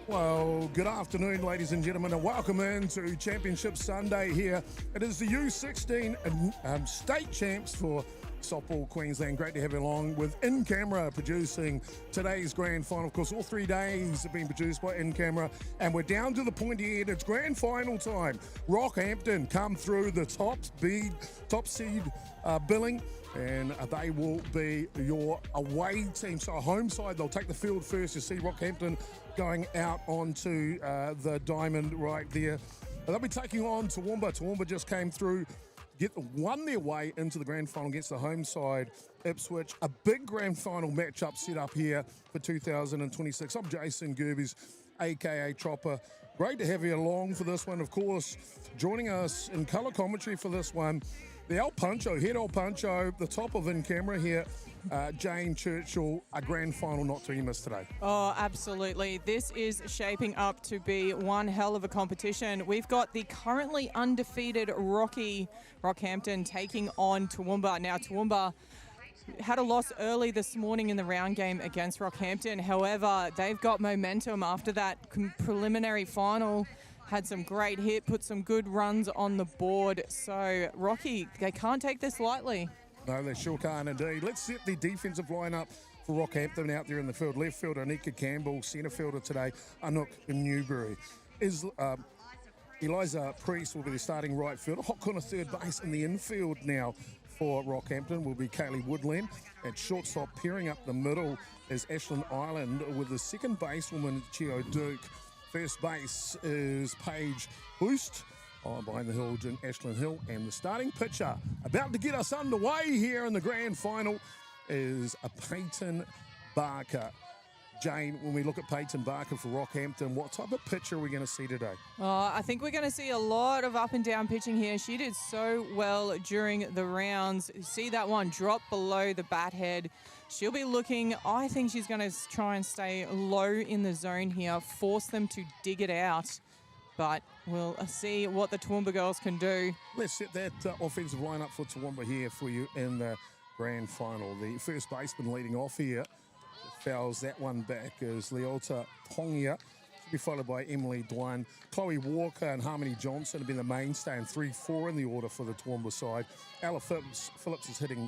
Well, good afternoon, ladies and gentlemen, and welcome into Championship Sunday here. It is the U16 state champs for Softball Queensland. Great to have you along with In Camera producing today's grand final. Of course, all 3 days have been produced by In Camera, and we're down to the pointy end. It's grand final time. Rockhampton come through the top seed billing, and they will be your away team. So a home side, they'll take the field first. You see Rockhampton going out onto the diamond right there. They'll be taking on Toowoomba. Toowoomba just came through, won their way into the grand final against the home side, Ipswich. A big grand final matchup set up here for 2026. I'm Jason Gerbies, aka Chopper. Great to have you along for this one. Of course, joining us in colour commentary for this one, the El Puncho, head El Puncho, the top of In Camera here, Jane Churchill. A grand final not to be missed today. Oh, absolutely. This is shaping up to be one hell of a competition. We've got the currently undefeated Rockhampton taking on Toowoomba. Now, Toowoomba had a loss early this morning in the round game against Rockhampton. However, they've got momentum after that preliminary final. Had some great hit, put some good runs on the board. So, Rocky, they can't take this lightly. No, they sure can't indeed. Let's set the defensive lineup for Rockhampton out there in the field. Left fielder, Anika Campbell. Centre fielder today, Anouk Newberry. Eliza Priest will be the starting right fielder. Hot corner third base in the infield now for Rockhampton will be Kaylee Woodland. At shortstop, pairing up the middle is Ashlyn Island with the second basewoman, Chio Duke. First base is Paige Boost. Behind the hill, Ashlyn Hill. And the starting pitcher, about to get us underway here in the grand final, is a Peyton Barker. Jane, when we look at Peyton Barker for Rockhampton, what type of pitcher are we going to see today? I think we're going to see a lot of up and down pitching here. She did so well during the rounds. You see that one drop below the bat head. She'll be looking, I think she's going to try and stay low in the zone here, force them to dig it out. But we'll see what the Toowoomba girls can do. Let's set that offensive lineup for Toowoomba here for you in the grand final. The first baseman leading off here fouls that one back is Leota Pongia. She'll be followed by Emily Dwan. Chloe Walker and Harmony Johnson have been the mainstay, and 3-4 in the order for the Toowoomba side. Ella Phillips is hitting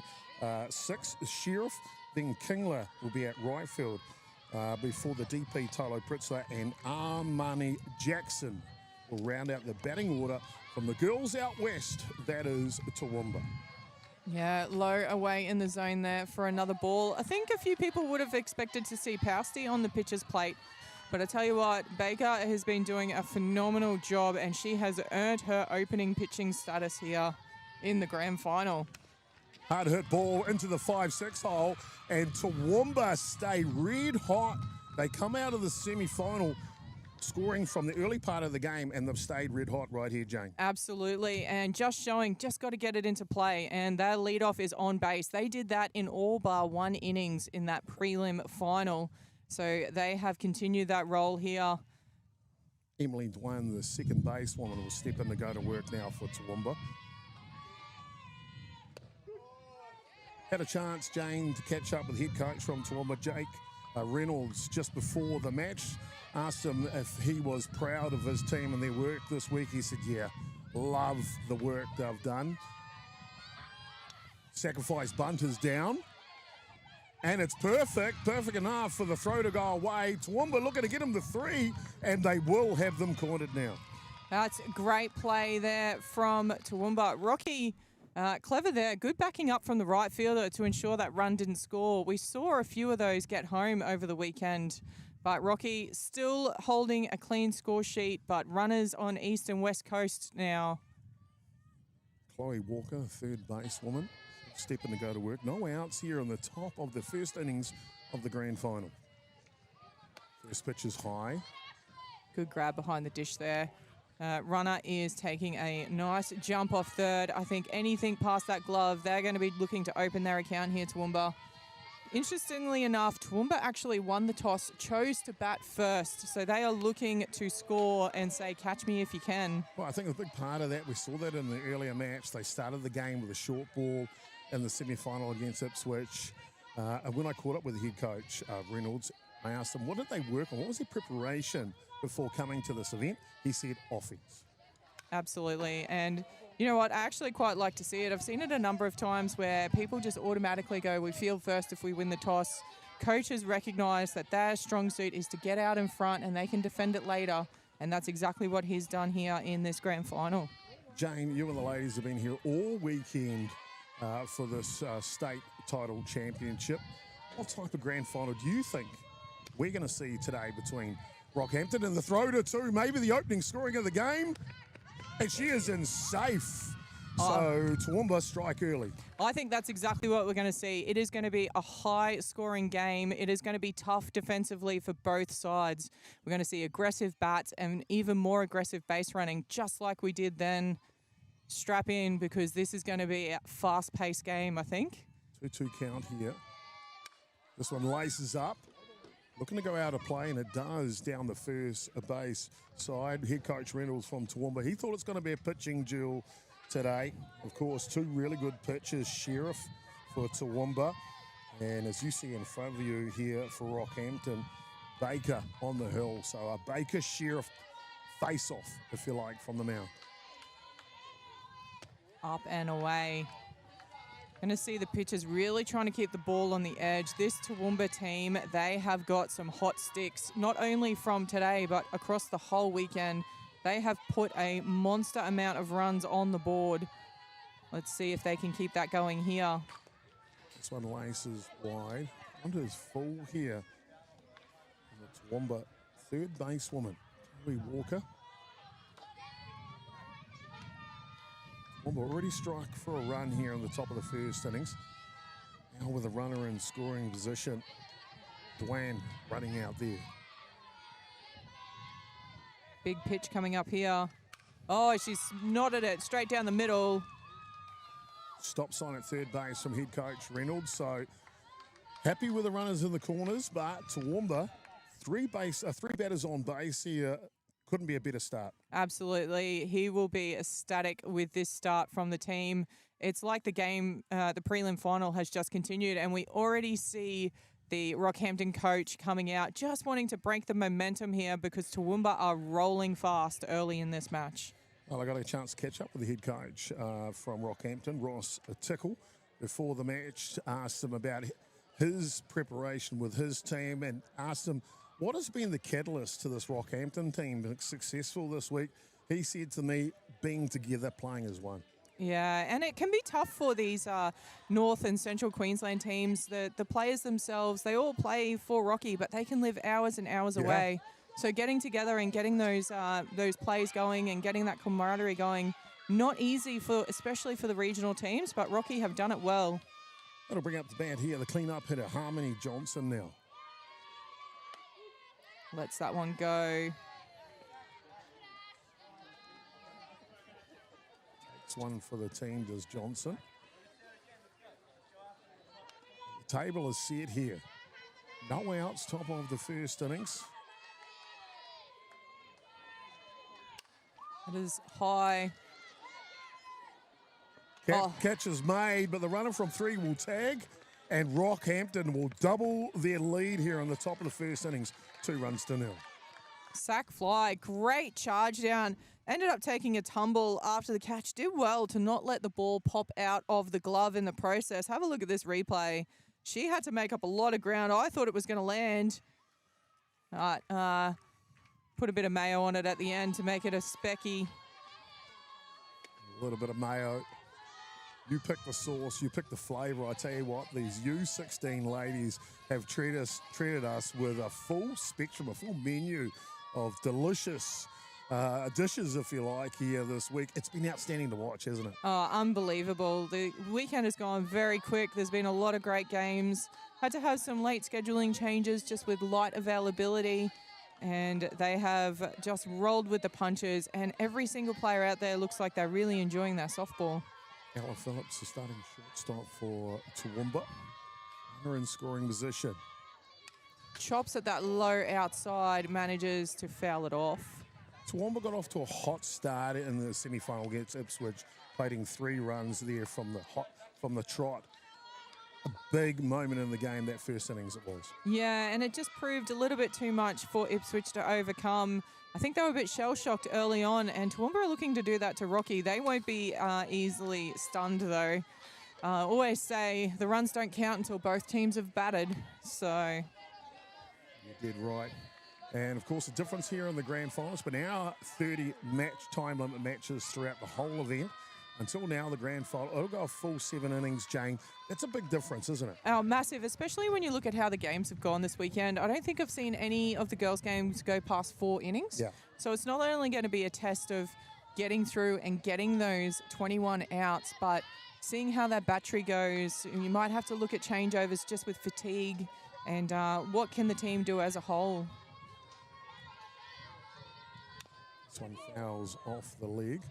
6. Sheriff, then Kingler will be at right field before the DP Tylo Pritzler, and Armani Jackson will round out the batting order from the girls out west. That is Toowoomba. Yeah, low away in the zone there for another ball. I think a few people would have expected to see Pousty on the pitcher's plate. But I tell you what, Baker has been doing a phenomenal job, and she has earned her opening pitching status here in the grand final. Hard hit ball into the 5-6 hole, and Toowoomba stay red hot. They come out of the semi-final scoring from the early part of the game, and they've stayed red hot right here, Jane. Absolutely, and just got to get it into play, and their leadoff is on base. They did that in all bar one innings in that prelim final, so they have continued that role here. Emily Dwan, the second basewoman, will step in to go to work now for Toowoomba. Had a chance, Jane, to catch up with head coach from Toowoomba, Jake Reynolds, just before the match. Asked him if he was proud of his team and their work this week. He said, yeah, love the work they've done. Sacrifice bunt is down. And it's perfect enough for the throw to go away. Toowoomba looking to get him the 3, and they will have them cornered now. That's great play there from Toowoomba. Rocky, clever there. Good backing up from the right fielder to ensure that run didn't score. We saw a few of those get home over the weekend. But Rocky still holding a clean score sheet, but runners on East and West Coast now. Chloe Walker, third basewoman, stepping to go to work. No outs here on the top of the first innings of the grand final. First pitch is high. Good grab behind the dish there. Runner is taking a nice jump off third. I think anything past that glove, they're going to be looking to open their account here, Toowoomba. Interestingly enough, Toowoomba actually won the toss, chose to bat first. So they are looking to score and say, catch me if you can. Well, I think a big part of that, we saw that in the earlier match. They started the game with a short ball in the semi-final against Ipswich. And when I caught up with the head coach, Reynolds, I asked him, what did they work on? What was their preparation before coming to this event? He said, offense. Absolutely. And you know what? I actually quite like to see it. I've seen it a number of times where people just automatically go, we field first if we win the toss. Coaches recognise that their strong suit is to get out in front and they can defend it later. And that's exactly what he's done here in this grand final. Jane, you and the ladies have been here all weekend for this state title championship. What type of grand final do you think we're going to see today between Rockhampton and the throw to two, maybe the opening scoring of the game? And she is in safe. So Toowoomba strike early. I think that's exactly what we're going to see. It is going to be a high-scoring game. It is going to be tough defensively for both sides. We're going to see aggressive bats and even more aggressive base running, just like we did then. Strap in, because this is going to be a fast-paced game, I think. 2-2 count here. This one laces up. Looking to go out of play, and it does down the first base side. Head coach Reynolds from Toowoomba, he thought it's going to be a pitching duel today. Of course, two really good pitchers, Sheriff for Toowoomba, and as you see in front of you here for Rockhampton, Baker on the hill. So a Baker-Sheriff face-off, if you like, from the mound. Up and away. Going to see the pitchers really trying to keep the ball on the edge. This Toowoomba team, they have got some hot sticks, not only from today, but across the whole weekend. They have put a monster amount of runs on the board. Let's see if they can keep that going here. This one laces wide. Onto his full here. And the Toowoomba third basewoman, Kelly Walker. Toowoomba already struck for a run here in the top of the first innings. Now with a runner in scoring position. Dwan running out there. Big pitch coming up here. Oh, she's nodded it straight down the middle. Stop sign at third base from head coach Reynolds. So happy with the runners in the corners, but Toowoomba, three batters on base here. Couldn't be a better start. Absolutely. He will be ecstatic with this start from the team. It's like the game, the prelim final has just continued, and we already see the Rockhampton coach coming out, just wanting to break the momentum here because Toowoomba are rolling fast early in this match. Well, I got a chance to catch up with the head coach from Rockhampton, Ross Tickle, before the match. Asked him about his preparation with his team and asked him what has been the catalyst to this Rockhampton team being successful this week. He said to me, being together, playing as one. Yeah, and it can be tough for these North and Central Queensland teams. The players themselves, they all play for Rocky, but they can live hours and hours away. So getting together and getting those plays going and getting that camaraderie going, not easy especially for the regional teams, but Rocky have done it well. That'll bring up the band here, the clean-up hitter, Harmony Johnson now. Lets that one go. Takes one for the team, does Johnson. The table is set here. No outs, top of the first innings. It is high. Catch is made, but the runner from three will tag, and Rockhampton will double their lead here on the top of the first innings, 2-0. Sack fly, great charge down. Ended up taking a tumble after the catch. Did well to not let the ball pop out of the glove in the process. Have a look at this replay. She had to make up a lot of ground. I thought it was going to land. All right, put a bit of mayo on it at the end to make it a specky. A little bit of mayo. You pick the sauce, you pick the flavour. I tell you what, these U16 ladies have treated us with a full spectrum, a full menu of delicious dishes, if you like, here this week. It's been outstanding to watch, hasn't it? Oh, unbelievable. The weekend has gone very quick. There's been a lot of great games. Had to have some late scheduling changes just with light availability. And they have just rolled with the punches. And every single player out there looks like they're really enjoying their softball. Ella Phillips is starting shortstop for Toowoomba. Runner in scoring position. Chops at that low outside, manages to foul it off. Toowoomba got off to a hot start in the semi-final against Ipswich, plating 3 runs there from the trot. a big moment in the game, that first innings it was. Yeah, and it just proved a little bit too much for Ipswich to overcome. I think they were a bit shell-shocked early on, and Toowoomba are looking to do that to Rocky. They won't be easily stunned, though. Always say the runs don't count until both teams have batted, so... You did right. And, of course, the difference here in the grand finals, but now 30 time limit matches throughout the whole event. Until now, the grand final, it'll go a full 7 innings, Jane. That's a big difference, isn't it? Oh, massive, especially when you look at how the games have gone this weekend. I don't think I've seen any of the girls' games go past 4 innings. Yeah. So it's not only going to be a test of getting through and getting those 21 outs, but seeing how that battery goes. You might have to look at changeovers just with fatigue and what can the team do as a whole. This one fouls off the leg.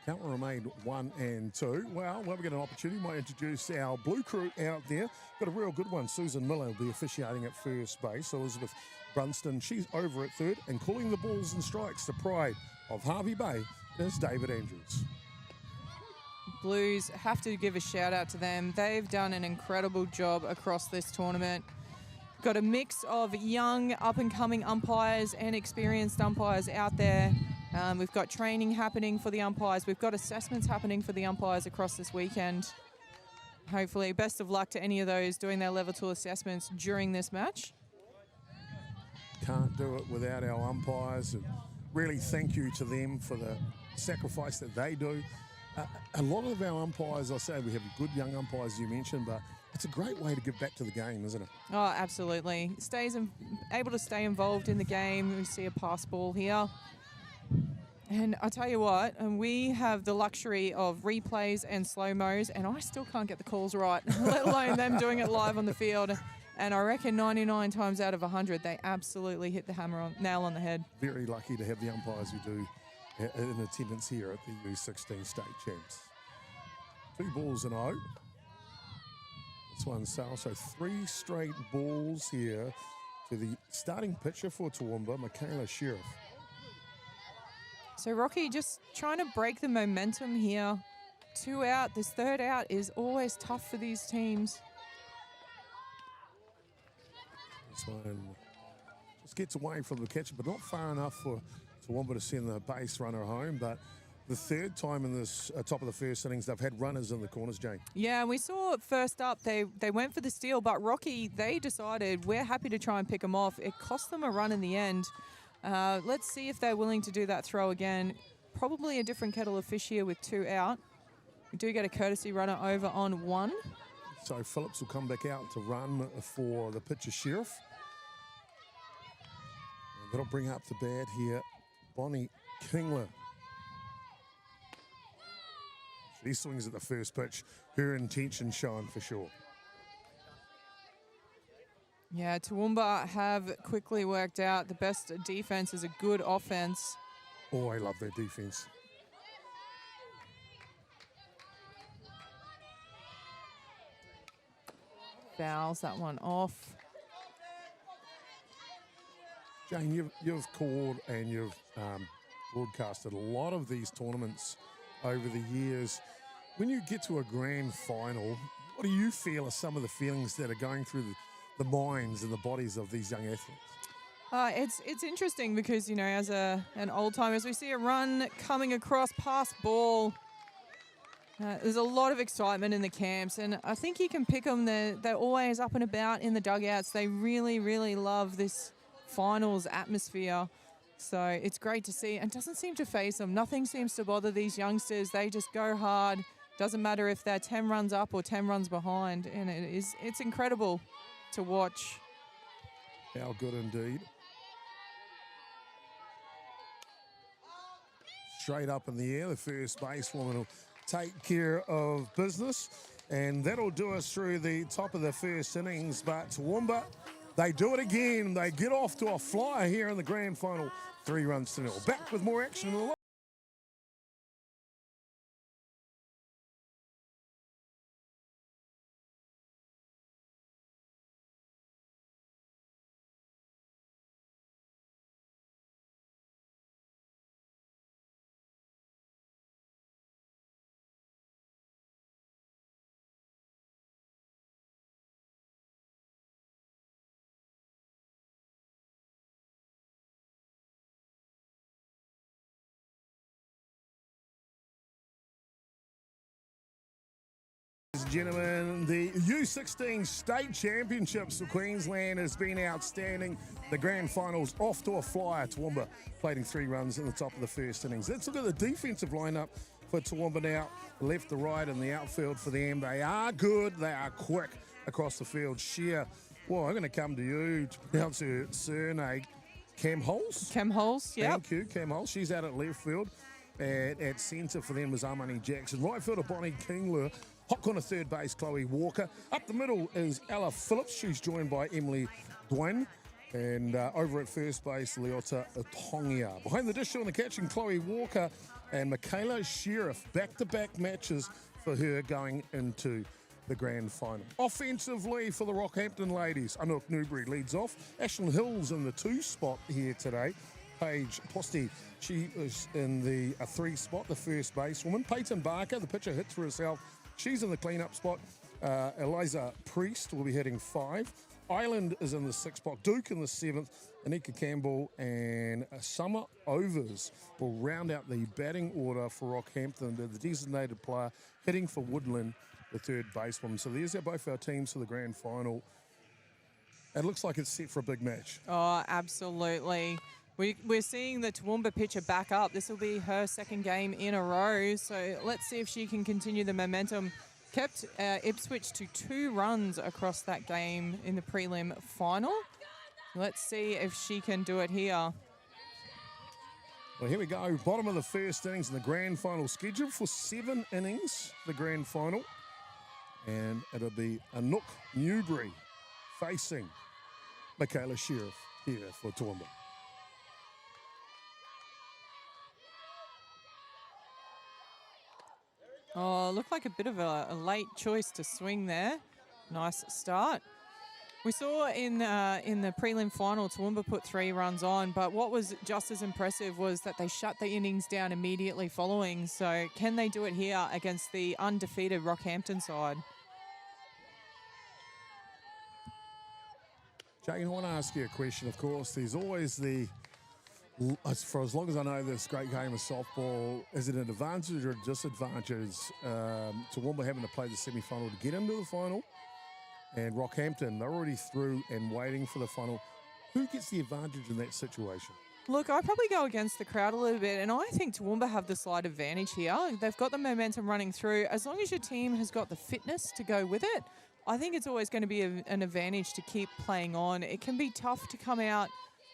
Count will remain 1 and 2. Well, when we get an opportunity, we might introduce our blue crew out there. Got a real good one. Susan Miller will be officiating at first base. Elizabeth Brunston, she's over at third. And calling the balls and strikes, the pride of Harvey Bay, is David Andrews. Blues, have to give a shout out to them. They've done an incredible job across this tournament. Got a mix of young, up-and-coming umpires and experienced umpires out there. We've got training happening for the umpires. We've got assessments happening for the umpires across this weekend. Hopefully, best of luck to any of those doing their level 2 assessments during this match. Can't do it without our umpires. And really thank you to them for the sacrifice that they do. A lot of our umpires, I say we have good young umpires, you mentioned, but it's a great way to give back to the game, isn't it? Oh, absolutely. Able to stay involved in the game. We see a pass ball here. And I tell you what, we have the luxury of replays and slow-mos, and I still can't get the calls right, let alone them doing it live on the field. And I reckon 99 times out of 100, they absolutely hit the nail on the head. Very lucky to have the umpires we do in attendance here at the U16 State Champs. 2 balls and 0. This one sells, so 3 straight balls here to the starting pitcher for Toowoomba, Michaela Sheriff. So Rocky just trying to break the momentum here. 2 out. This 3rd out is always tough for these teams. This one just gets away from the catcher, but not far enough for Toowoomba to send the base runner home. But the 3rd time in this top of the first innings, they've had runners in the corners, Jane. Yeah, we saw first up, they went for the steal, but Rocky, they decided we're happy to try and pick them off. It cost them a run in the end. Let's see if they're willing to do that throw again. Probably a different kettle of fish here with 2 out. We do get a courtesy runner over on 1. So Phillips will come back out to run for the pitcher Sheriff. And that'll bring up the bat here, Bonnie Kingler. She swings at the first pitch. Her intention shown for sure. Yeah, Toowoomba have quickly worked out the best defense is a good offense. Oh, I love their defense. Fouls that one off. Jane, you've called and you've broadcasted a lot of these tournaments over the years. When you get to a grand final, what do you feel are some of the feelings that are going through the minds and the bodies of these young athletes? It's interesting because, you know, as an old timer, as we see a run coming across past ball, there's a lot of excitement in the camps, and I think you can pick them. They're always up and about in the dugouts. They really, really love this finals atmosphere. So it's great to see, and doesn't seem to faze them. Nothing seems to bother these youngsters. They just go hard. Doesn't matter if they're 10 runs up or 10 runs behind, and it's incredible to watch. How good indeed. Straight up in the air, the first basewoman will take care of business, and that'll do us through the top of the first innings. But Toowoomba, they do it again. They get off to a flyer here in the grand final, 3-0. Back with more action in the gentlemen, the U16 State Championships for Queensland has been outstanding. The grand finals off to a flyer. Toowoomba plating 3 runs in the top of the first innings. Let's look at the defensive lineup for Toowoomba now. Left to right in the outfield for them. They are good. They are quick across the field. Sheer. Well, I'm going to come to you to pronounce her surname. Cam Holes? Cam Holes, yeah. Thank you, Cam Holes. She's out at left field. At centre for them is Armani Jackson. Right fielder Bonnie Kingler. Hot corner third base Chloe Walker. Up the middle is Ella Phillips. She's joined by Emily Dwayne. And over at first base, Leota Tongia. Behind the dish on the catching, Chloe Walker and Michaela Sheriff. Back-to-back matches for her going into the grand final. Offensively for the Rockhampton ladies, Anouk Newbury leads off. Ashlyn Hill's in the 2 spot here today. Paige Posty, she is in the 3 spot, the first basewoman. Peyton Barker, the pitcher, hits for herself. She's in the cleanup spot. Eliza Priest will be hitting 5. Island is in the 6th spot. Duke in the 7th. Anika Campbell and Summer Overs will round out the batting order for Rockhampton. They're the designated player hitting for Woodland, the 3rd basewoman. So there's both our teams for the grand final. It looks like it's set for a big match. Oh, absolutely. We're seeing the Toowoomba pitcher back up. This will be her 2nd game in a row. So let's see if she can continue the momentum. Kept Ipswich to 2 runs across that game in the prelim final. Let's see if she can do it here. Well, here we go. Bottom of the first innings in the grand final. Scheduled for 7 innings, the grand final. And it'll be Anouk Newbury facing Michaela Sheriff here for Toowoomba. Oh, looked like a bit of a late choice to swing there. Nice start. We saw in the prelim final, Toowoomba put 3 runs on, but what was just as impressive was that they shut the innings down immediately following. So can they do it here against the undefeated Rockhampton side? Jane, I want to ask you a question, of course. There's always for as long as I know this great game of softball, is it an advantage or a disadvantage Toowoomba having to play the semi-final to get into the final? And Rockhampton, they're already through and waiting for the final. Who gets the advantage in that situation? Look, I probably go against the crowd a little bit, and I think Toowoomba have the slight advantage here. They've got the momentum running through. As long as your team has got the fitness to go with it, I think it's always going to be an advantage to keep playing on. It can be tough to come out.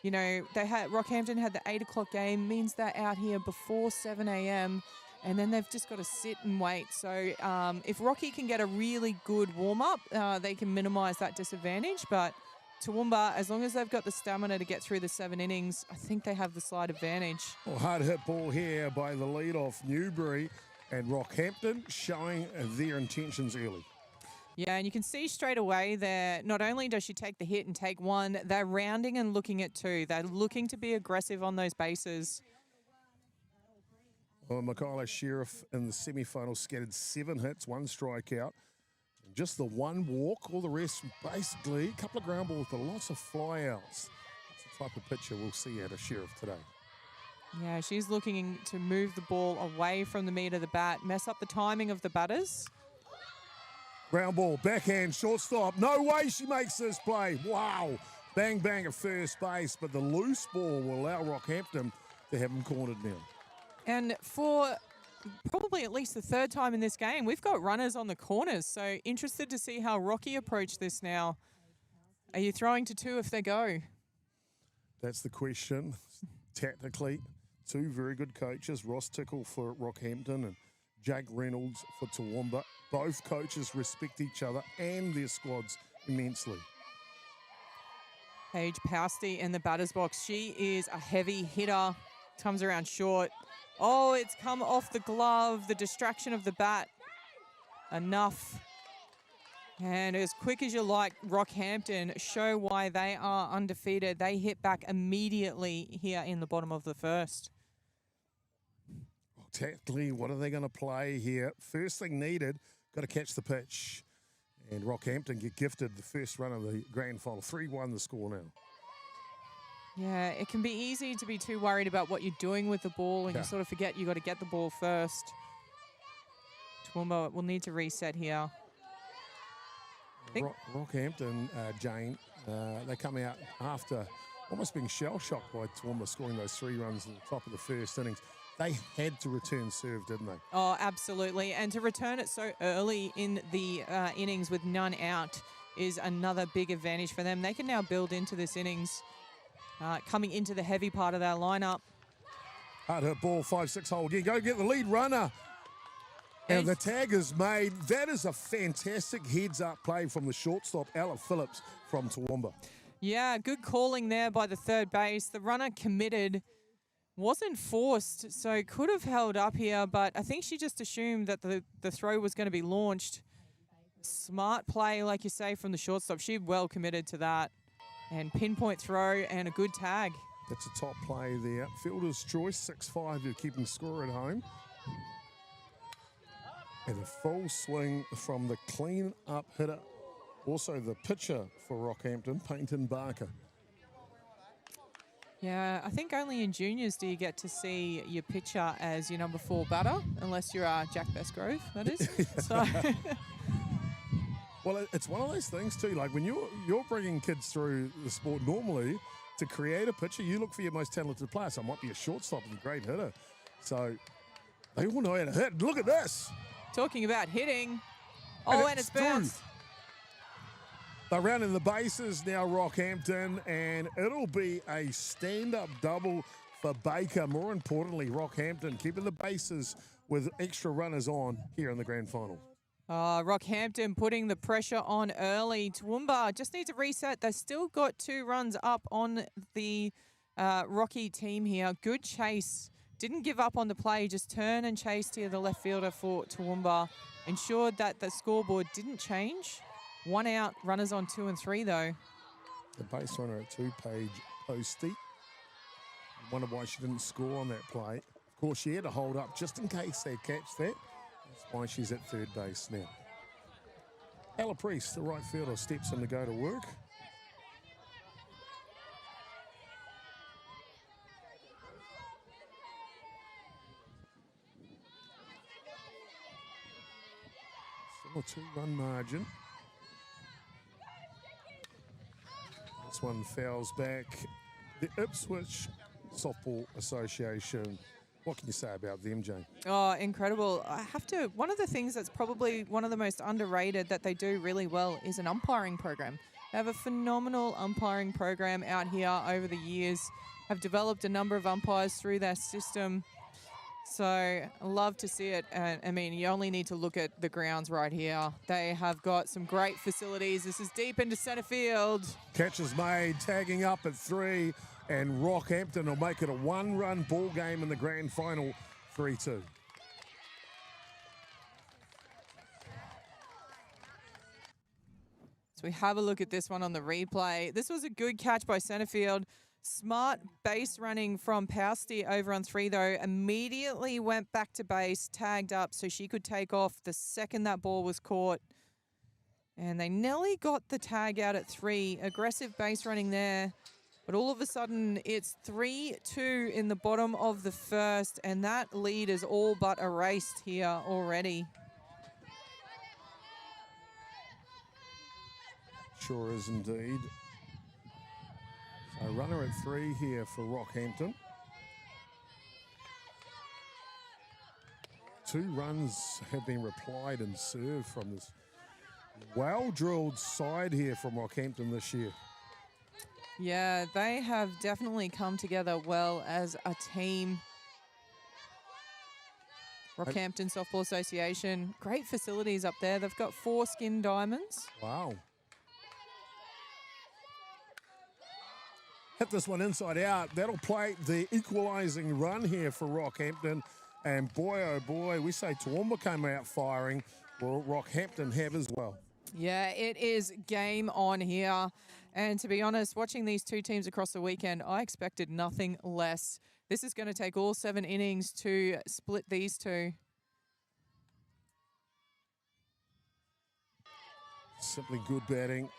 You know, Rockhampton had the 8 o'clock game, means they're out here before 7 a.m., and then they've just got to sit and wait. So if Rocky can get a really good warm-up, they can minimise that disadvantage. But Toowoomba, as long as they've got the stamina to get through the 7 innings, I think they have the slight advantage. Well, hard hit ball here by the lead-off Newbury, and Rockhampton showing their intentions early. Yeah, and you can see straight away there, not only does she take the hit and take 1, they're rounding and looking at 2. They're looking to be aggressive on those bases. Well, Michaela Sheriff in the semi-final scattered 7 hits, 1 strikeout. Just the 1 walk, all the rest basically a couple of ground balls, but lots of flyouts. That's the type of pitcher we'll see out of Sheriff today. Yeah, she's looking to move the ball away from the meat of the bat, mess up the timing of the batters. Ground ball, backhand, shortstop. No way she makes this play. Wow. Bang, bang at first base, but the loose ball will allow Rockhampton to have them cornered now. And for probably at least the 3rd time in this game, we've got runners on the corners. So interested to see how Rocky approach this now. Are you throwing to 2 if they go? That's the question. Tactically, 2 very good coaches, Ross Tickle for Rockhampton and Jake Reynolds for Toowoomba. Both coaches respect each other and their squads immensely. Paige Pousty in the batter's box. She is a heavy hitter. Comes around short. Oh, it's come off the glove. The distraction of the bat. Enough. And as quick as you like, Rockhampton show why they are undefeated. They hit back immediately here in the bottom of the 1st. Tactically, what are they going to play here? First thing needed, got to catch the pitch. And Rockhampton get gifted the first run of the grand final. 3-1 the score now. Yeah, it can be easy to be too worried about what you're doing with the ball and you sort of forget you got to get the ball first. Toowoomba will need to reset here. Rockhampton, Jane, they come out after almost being shell-shocked by Toowoomba scoring those 3 runs at the top of the first innings. They had to return serve, didn't they? Oh, absolutely. And to return it so early in the innings with none out is another big advantage for them. They can now build into this innings coming into the heavy part of their lineup. Hard hit ball, 5-6 hold. Yeah, go get the lead runner. And the tag is made. That is a fantastic heads-up play from the shortstop, Ella Phillips from Toowoomba. Yeah, good calling there by the third base. The runner committed, wasn't forced, so could have held up here, but I think she just assumed that the throw was going to be launched. Smart play, like you say, from the shortstop. She well committed to that. And pinpoint throw and a good tag. That's a top play there. Fielder's choice, 6-5 to keep them score at home. And a full swing from the clean-up hitter. Also the pitcher for Rockhampton, Peyton Barker. Yeah, I think only in juniors do you get to see your pitcher as your number 4 batter, unless you're Jack Bestgrove, that is. So. Well, it's one of those things too. Like when you're bringing kids through the sport normally, to create a pitcher, you look for your most talented player. So it might be a shortstop and a great hitter. So they all know how to hit. Look at this. Talking about hitting. Oh, and it's bounced. They're rounding the bases now, Rockhampton, and it'll be a stand-up double for Baker. More importantly, Rockhampton keeping the bases with extra runners on here in the grand final. Rockhampton putting the pressure on early. Toowoomba just need to reset. They've still got 2 runs up on the Rocky team here. Good chase. Didn't give up on the play. Just turn and chased here the left fielder for Toowoomba. Ensured that the scoreboard didn't change. 1 out, runners on 2 and 3 though. The base runner at 2, Paige Posty. Wonder why she didn't score on that play. Of course, she had to hold up just in case they catch that. That's why she's at third base now. Ella Priest, the right fielder, steps in to go to work. Still a 2-run margin. This one fouls back. The Ipswich Softball Association. What can you say about them, Jane? Oh, incredible. I have to, one of the things that's probably one of the most underrated that they do really well is an umpiring program. They have a phenomenal umpiring program out here over the years, have developed a number of umpires through their system. So I love to see it. I mean, you only need to look at the grounds right here. They have got some great facilities. This is deep into center field. Catch is made, tagging up at 3. And Rockhampton will make it a 1-run ball game in the grand final, 3-2. So we have a look at this one on the replay. This was a good catch by center field. Smart base running from Pousty over on 3 though. Immediately went back to base, tagged up so she could take off the second that ball was caught. And they nearly got the tag out at 3. Aggressive base running there. But all of a sudden, it's 3-2 in the bottom of the first, and that lead is all but erased here already. Sure is indeed. So runner at 3 here for Rockhampton. 2 runs have been replied and served from this well-drilled side here from Rockhampton this year. Yeah, they have definitely come together well as a team. Rockhampton Softball Association, great facilities up there. They've got 4 skin diamonds. Wow. Hit this one inside out. That'll play the equalising run here for Rockhampton. And boy, oh boy, we say Toowoomba came out firing. Well, Rockhampton have as well. Yeah, it is game on here. And to be honest, watching these 2 teams across the weekend, I expected nothing less. This is going to take all 7 innings to split these 2. Simply good batting,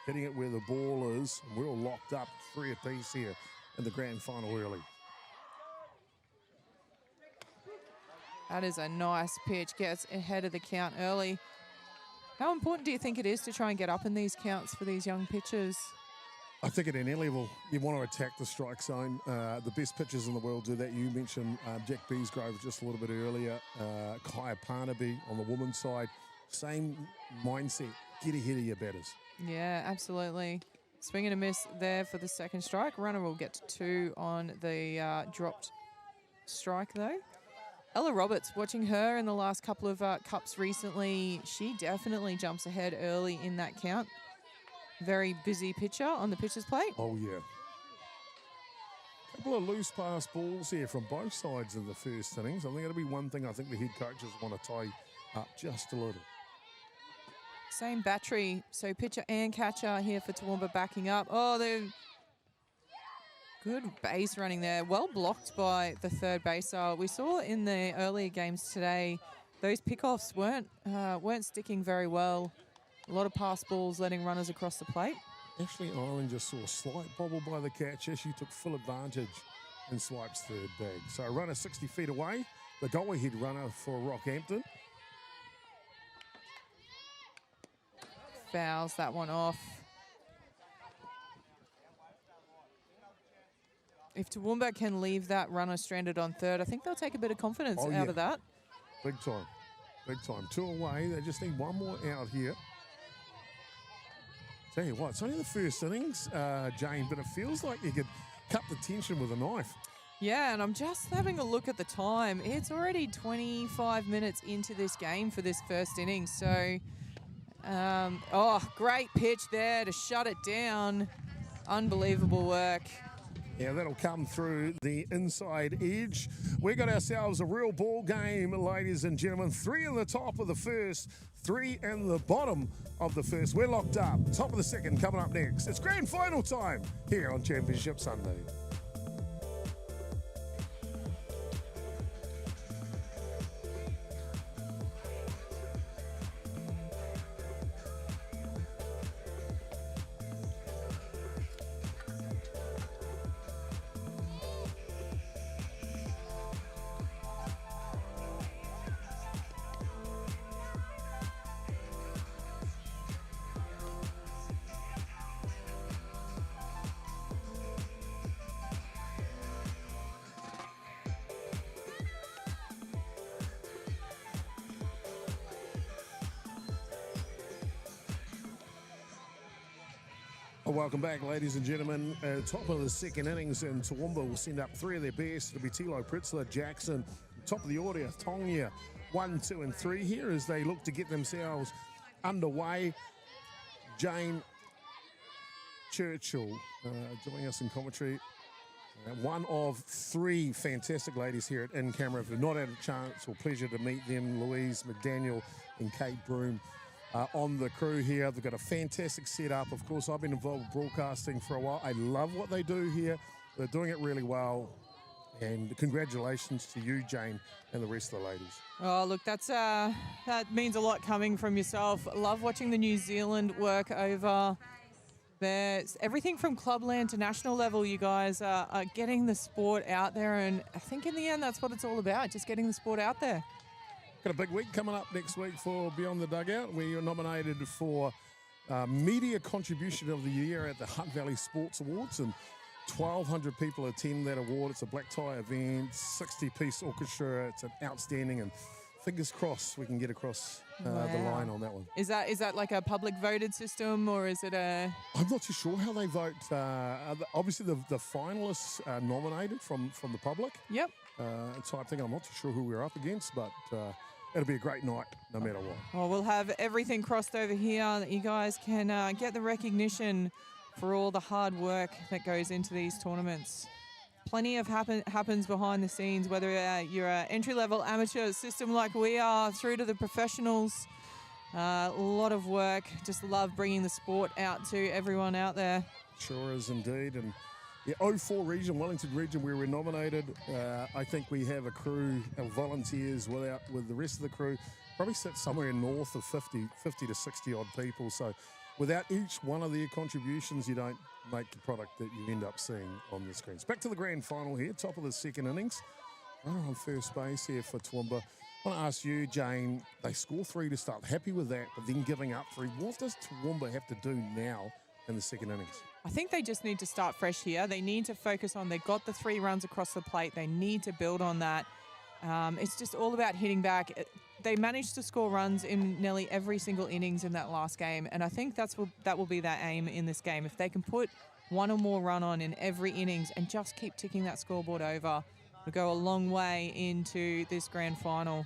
hitting it where the ball is. We're all locked up 3 apiece here in the grand final early. That is a nice pitch, gets ahead of the count early. How important do you think it is to try and get up in these counts for these young pitchers? I think at any level, you want to attack the strike zone. The best pitchers in the world do that. You mentioned Jack Beesgrove just a little bit earlier. Kaya Parnaby on the women's side. Same mindset. Get ahead of your batters. Yeah, absolutely. Swing and a miss there for the second strike. Runner will get to 2 on the dropped strike, though. Ella Roberts, watching her in the last couple of cups recently, she definitely jumps ahead early in that count. Very busy pitcher on the pitcher's plate. Oh, yeah. A couple of loose pass balls here from both sides of the first innings. I think it'll be one thing I think the head coaches want to tie up just a little. Same battery, so pitcher and catcher here for Toowoomba backing up. Oh, they're good base running there. Well blocked by the third baser. We saw in the earlier games today, those pickoffs weren't sticking very well. A lot of pass balls letting runners across the plate. Ashley Island just saw a slight bobble by the catcher. She took full advantage in Swipe's third bag. So a runner 60 feet away, the go-ahead runner for Rockhampton. Fouls that one off. If Toowoomba can leave that runner stranded on third, I think they'll take a bit of confidence out of that. Big time. Big time. 2 away. They just need one more out here. Tell you what, it's only the first innings, Jane, but it feels like you could cut the tension with a knife. Yeah, and I'm just having a look at the time. It's already 25 minutes into this game for this first inning. So, great pitch there to shut it down. Unbelievable work. Yeah, that'll come through the inside edge. We got ourselves a real ball game, ladies and gentlemen. 3 in the top of the first, 3 in the bottom of the first. We're locked up. Top of the second coming up next. It's grand final time here on Championship Sunday. Welcome back, ladies and gentlemen. Top of the second innings, and Toowoomba will send up 3 of their best. It'll be Tilo Pritzler, Jackson. Top of the order, Tongia, 1, 2, and 3 here as they look to get themselves underway. Jane Churchill joining us in commentary. One of 3 fantastic ladies here at In Camera. If you've not had a chance or pleasure to meet them, Louise McDaniel and Kate Broom. On the crew here. They've got a fantastic setup. Of course, I've been involved with broadcasting for a while. I love what they do here. They're doing it really well. And congratulations to you, Jane, and the rest of the ladies. Oh, look, that means a lot coming from yourself. Love watching the New Zealand work over there. Everything from clubland to national level, you guys are getting the sport out there. And I think in the end, that's what it's all about, just getting the sport out there. Got a big week coming up next week for Beyond the Dugout. We are nominated for Media Contribution of the Year at the Hutt Valley Sports Awards, and 1,200 people attend that award. It's a black tie event, 60-piece orchestra. It's an outstanding, and fingers crossed we can get across the line on that one. Is that like a public voted system, or is it a... I'm not too sure how they vote. Obviously, the finalists are nominated from the public. Yep. Type thing. I'm not too sure who we're up against, but... it'll be a great night, no matter what. Well, we'll have everything crossed over here that you guys can get the recognition for all the hard work that goes into these tournaments. Plenty of happens behind the scenes, whether you're an entry-level amateur system like we are, through to the professionals. A lot of work. Just love bringing the sport out to everyone out there. Sure is indeed. And yeah, 04 region, Wellington region, where we're nominated. I think we have a crew of volunteers with the rest of the crew. Probably sit somewhere north of 50 to 60 odd people. So without each one of their contributions, you don't make the product that you end up seeing on the screens. Back to the grand final here, top of the second innings. Runner on first base here for Toowoomba. I want to ask you, Jane, they score 3 to start. Happy with that, but then giving up 3. What does Toowoomba have to do now in the second innings? I think they just need to start fresh here. They need to focus on, they got the 3 runs across the plate. They need to build on that. It's just all about hitting back. They managed to score runs in nearly every single innings in that last game, and I think that will be their aim in this game. If they can put 1 or more run on in every innings and just keep ticking that scoreboard over, it'll go a long way into this grand final.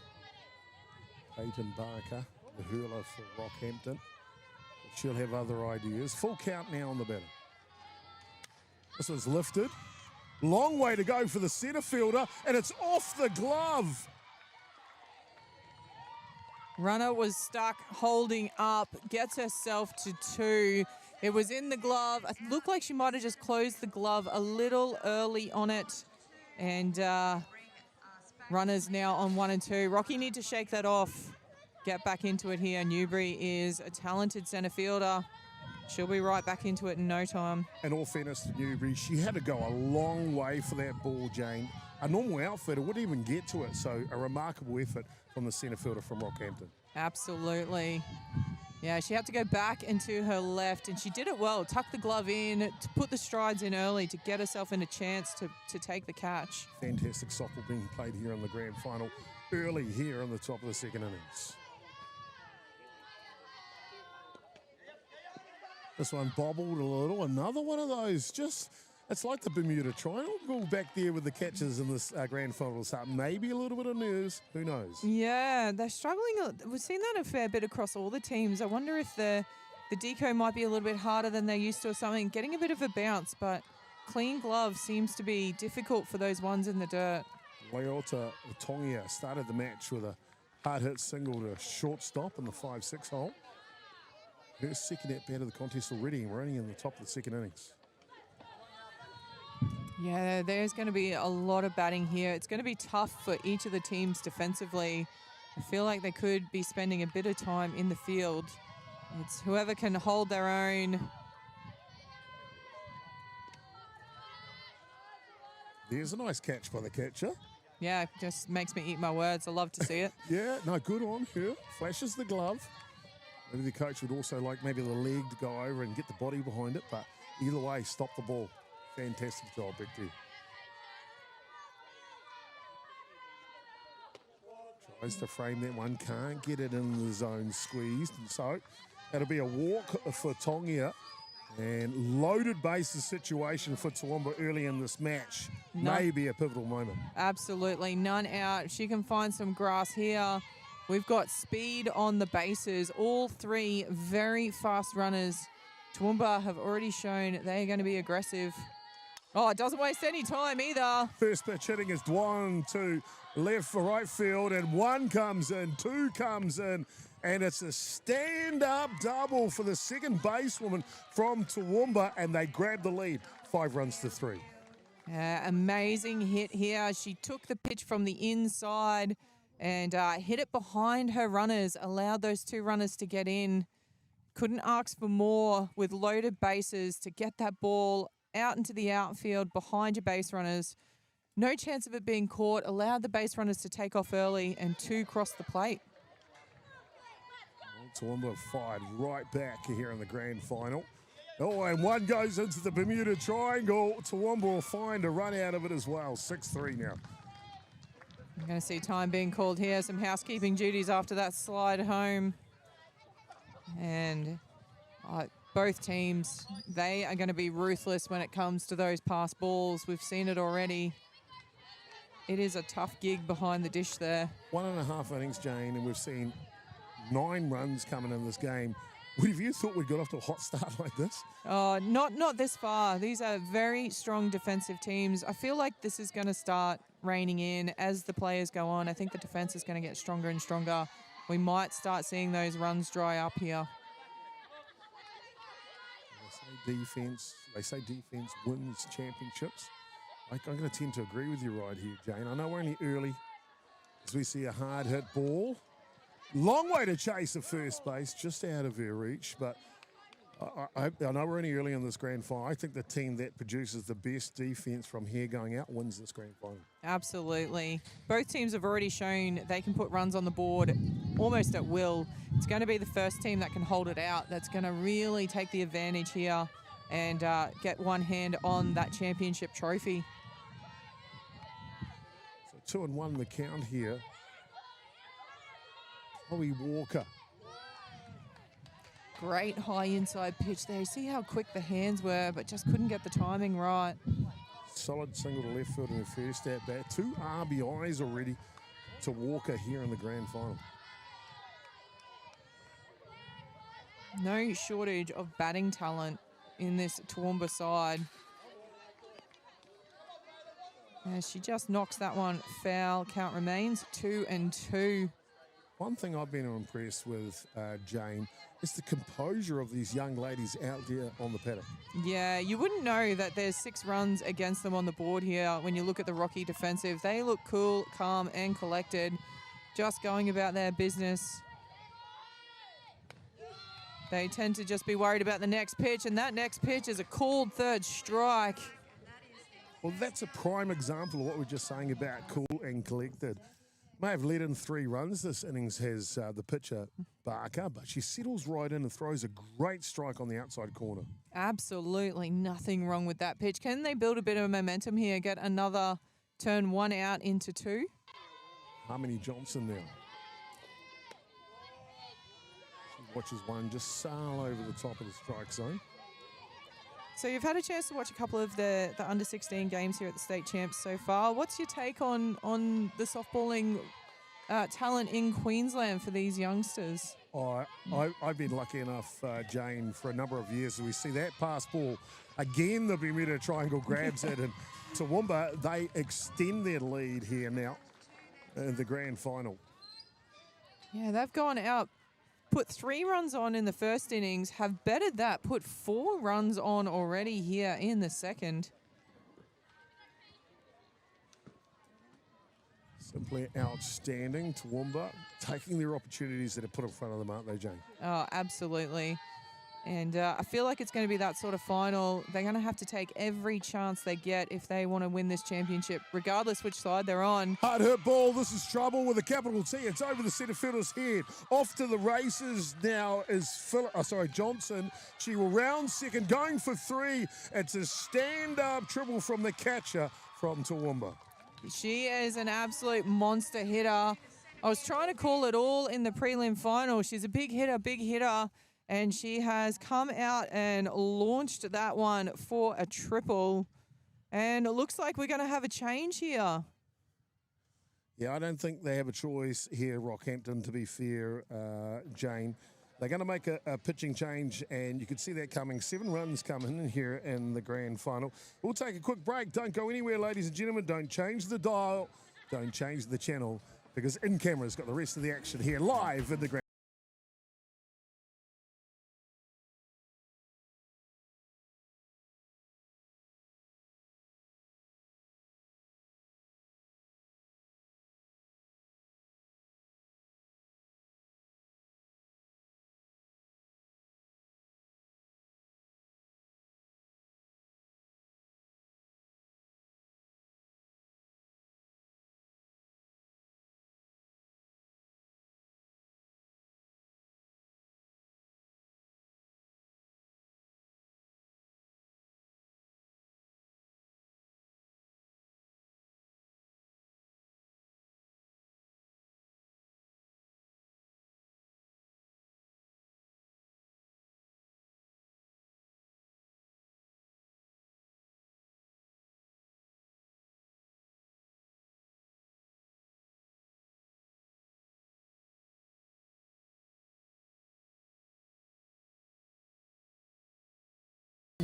Peyton Barker, the hurler for Rockhampton. She'll have other ideas. Full count now on the batter. This was lifted. Long way to go for the centre fielder, and it's off the glove. Runner was stuck holding up, gets herself to 2. It was in the glove. It looked like she might have just closed the glove a little early on it. And runners now on 1 and 2. Rocky need to shake that off. Get back into it here. Newbury is a talented centre fielder. She'll be right back into it in no time. In all fairness to Newbury, she had to go a long way for that ball, Jane. A normal outfitter wouldn't even get to it, so a remarkable effort from the centre fielder from Rockhampton. Absolutely. Yeah, she had to go back into her left, and she did it well. Tuck the glove in, to put the strides in early to get herself in a chance to take the catch. Fantastic softball being played here in the grand final, early here on the top of the second innings. This one bobbled a little. Another one of those. It's like the Bermuda Triangle back there with the catches in this grand final start. Maybe a little bit of nerves. Who knows? Yeah, they're struggling. We've seen that a fair bit across all the teams. I wonder if the deco might be a little bit harder than they're used to or something. Getting a bit of a bounce, but clean glove seems to be difficult for those ones in the dirt. Leota Tongia started the match with a hard-hit single to shortstop in the 5-6 hole. Her second at-bat of the contest already, and we're only in the top of the second innings. Yeah, there's going to be a lot of batting here. It's going to be tough for each of the teams defensively. I feel like they could be spending a bit of time in the field. It's whoever can hold their own. There's a nice catch by the catcher. Yeah, it just makes me eat my words. I love to see it. Yeah, no, good on her. Flashes the glove. Maybe the coach would also like maybe the leg to go over and get the body behind it, but either way, stop the ball. Fantastic job back there. Tries to frame that one, can't get it in the zone, squeezed, and so that'll be a walk for Tongia. And loaded bases situation for Toowoomba early in this match. Maybe a pivotal moment. Absolutely, none out. She can find some grass here. We've got speed on the bases. All 3 very fast runners. Toowoomba have already shown they're going to be aggressive. Oh, it doesn't waste any time either. First pitch hitting is Dwan to left for right field, and 1 comes in, 2 comes in, and it's a stand-up double for the second basewoman from Toowoomba, and they grab the lead, 5 runs to 3. Amazing hit here. She took the pitch from the inside and hit it behind her runners, allowed those 2 runners to get in. Couldn't ask for more with loaded bases to get that ball out into the outfield behind your base runners. No chance of it being caught. Allowed the base runners to take off early and 2 cross the plate. Toowoomba fired right back here in the grand final. Oh, and 1 goes into the Bermuda Triangle. Toowoomba will find a run out of it as well. 6-3 now. I'm going to see time being called here. Some housekeeping duties after that slide home. And both teams, they are going to be ruthless when it comes to those pass balls. We've seen it already. It is a tough gig behind the dish there. 1.5 innings, Jane, and we've seen 9 runs coming in this game. Would have you thought we'd got off to a hot start like this? Oh, not this far. These are very strong defensive teams. I feel like this is going to start reining in as the players go on. I think the defense is going to get stronger and stronger. We might start seeing those runs dry up here. They say defense wins championships. I'm going to tend to agree with you right here, Jane. I know we're only early as we see a hard hit ball. Long way to chase at first base, just out of her reach, but I know we're only early in this grand final. I think the team that produces the best defense from here going out wins this grand final. Absolutely. Both teams have already shown they can put runs on the board almost at will. It's going to be the first team that can hold it out that's going to really take the advantage here and get one hand on that championship trophy. So 2-1 the count here. Chloe Walker. Great high inside pitch there. See how quick the hands were, but just couldn't get the timing right. Solid single to left field in the first at bat. 2 RBIs already to Walker here in the grand final. No shortage of batting talent in this Toowoomba side. As she just knocks that one foul. Count remains 2-2. One thing I've been impressed with, Jane, is the composure of these young ladies out there on the paddock. Yeah, you wouldn't know that there's 6 runs against them on the board here when you look at the Rocky defensive. They look cool, calm, and collected, just going about their business. They tend to just be worried about the next pitch, and that next pitch is a called third strike. Well, that's a prime example of what we're just saying about cool and collected. May have let in 3 runs. This innings has the pitcher, Barker, but she settles right in and throws a great strike on the outside corner. Absolutely nothing wrong with that pitch. Can they build a bit of momentum here, get another turn 1 out into 2? Harmony Johnson now. She watches one just sail over the top of the strike zone. So you've had a chance to watch a couple of the under-16 games here at the state champs so far. What's your take on the softballing talent in Queensland for these youngsters? I've been lucky enough, Jane, for a number of years. We see that pass ball again. The Bermuda Triangle grabs it, and Toowoomba, they extend their lead here now in the grand final. Yeah, they've gone out, put 3 runs on in the first innings, have bettered that, put 4 runs on already here in the second. Simply outstanding. Toowoomba taking their opportunities that are put in front of them, aren't they, Jane? Oh, absolutely. And I feel like it's going to be that sort of final. They're going to have to take every chance they get if they want to win this championship, regardless which side they're on. Hard hit ball. This is trouble with a capital T. It's over the centre fielder's head. Off to the races now is Johnson. She will round second, going for 3. It's a stand-up triple from the catcher from Toowoomba. She is an absolute monster hitter. I was trying to call it all in the prelim final. She's a big hitter. And she has come out and launched that one for a triple. And it looks like we're going to have a change here. Yeah, I don't think they have a choice here, Rockhampton, to be fair, Jane. They're going to make a pitching change, and you can see that coming. 7 runs coming in here in the grand final. We'll take a quick break. Don't go anywhere, ladies and gentlemen. Don't change the dial. Don't change the channel, because In Camera's got the rest of the action here live in the grand.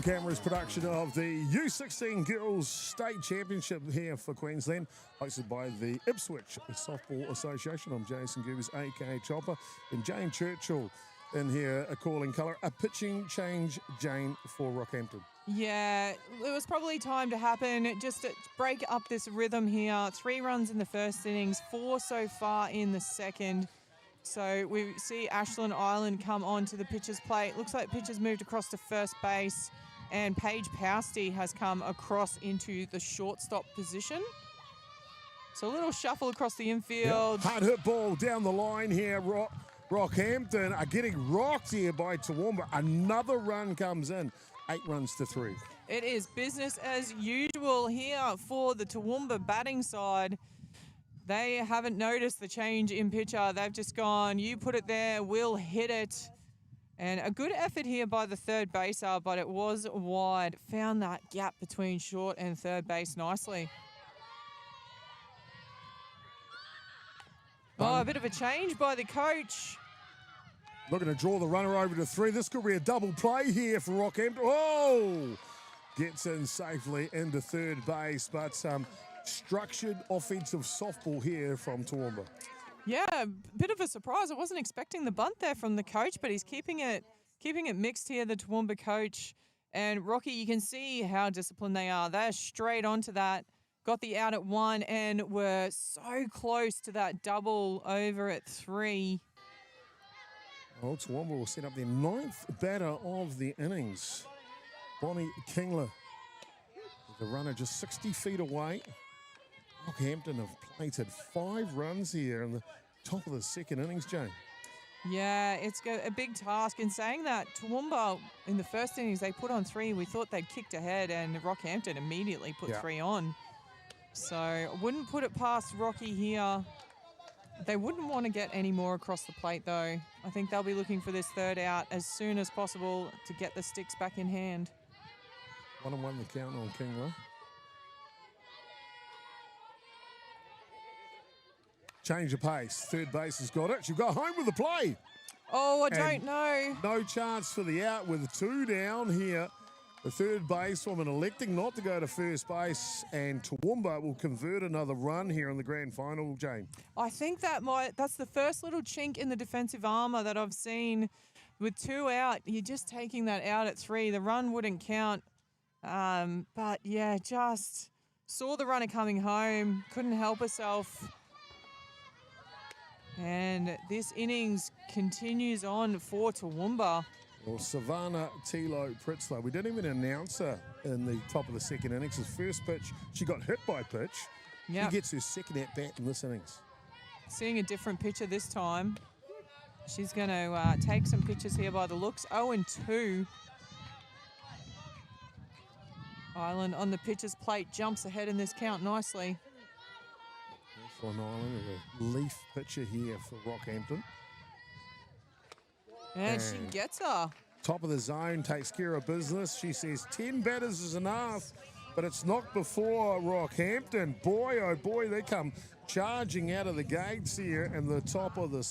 Camera's production of the U16 Girls State Championship here for Queensland, hosted by the Ipswich Softball Association. I'm Jason Goobers, aka Chopper, and Jane Churchill in here, a calling colour. A pitching change, Jane, for Rockhampton. Yeah, it was probably time to happen, just to break up this rhythm here. 3 runs in the first innings, 4 so far in the second. So we see Ashland Island come onto the pitcher's plate. Looks like pitcher's moved across to first base, and Paige Pousty has come across into the shortstop position. So a little shuffle across the infield. Yep. Hard hit ball down the line here. Rockhampton are getting rocked here by Toowoomba. Another run comes in. 8 runs to 3. It is business as usual here for the Toowoomba batting side. They haven't noticed the change in pitcher. They've just gone, you put it there, we'll hit it. And a good effort here by the third baser, but it was wide. Found that gap between short and third base nicely. Oh, a bit of a change by the coach. Looking to draw the runner over to 3. This could be a double play here for Rockhampton. Oh! Gets in safely into third base, but some structured offensive softball here from Toowoomba. Yeah, a bit of a surprise. I wasn't expecting the bunt there from the coach, but he's keeping it mixed here, the Toowoomba coach. And Rocky, you can see how disciplined they are. They're straight onto that. Got the out at 1 and were so close to that double over at 3. Well, Toowoomba will set up their 9th batter of the innings. Bonnie Kingler, the runner just 60 feet away. Rockhampton have plated 5 runs here in the top of the second innings, Jane. Yeah, it's a big task. In saying that, Toowoomba, in the first innings, they put on 3. We thought they'd kicked ahead, and Rockhampton immediately put 3 on. So I wouldn't put it past Rocky here. They wouldn't want to get any more across the plate, though. I think they'll be looking for this third out as soon as possible to get the sticks back in hand. 1-1 the count on Kingler. Change of pace. Third base has got it. She'll go home with the play. Oh, I don't know. No chance for the out with 2 down here. The third basewoman electing not to go to first base, and Toowoomba will convert another run here in the grand final, Jane. I think that's the first little chink in the defensive armour that I've seen. With 2 out, you're just taking that out at 3. The run wouldn't count. But, yeah, just saw the runner coming home, couldn't help herself. And this innings continues on for Toowoomba. Well, Savannah Tilo Pritzler, we didn't even announce her in the top of the second innings. His first pitch, she got hit by pitch. Yep. She gets her second at-bat in this innings. Seeing a different pitcher this time. She's going to take some pitches here by the looks. 0-2. Island on the pitcher's plate, jumps ahead in this count nicely. For an Island, a leaf pitcher here for Rockhampton. And she gets her. Top of the zone, takes care of business. She says 10 batters is enough, but it's not before Rockhampton. Boy, oh boy, they come charging out of the gates here in the top of the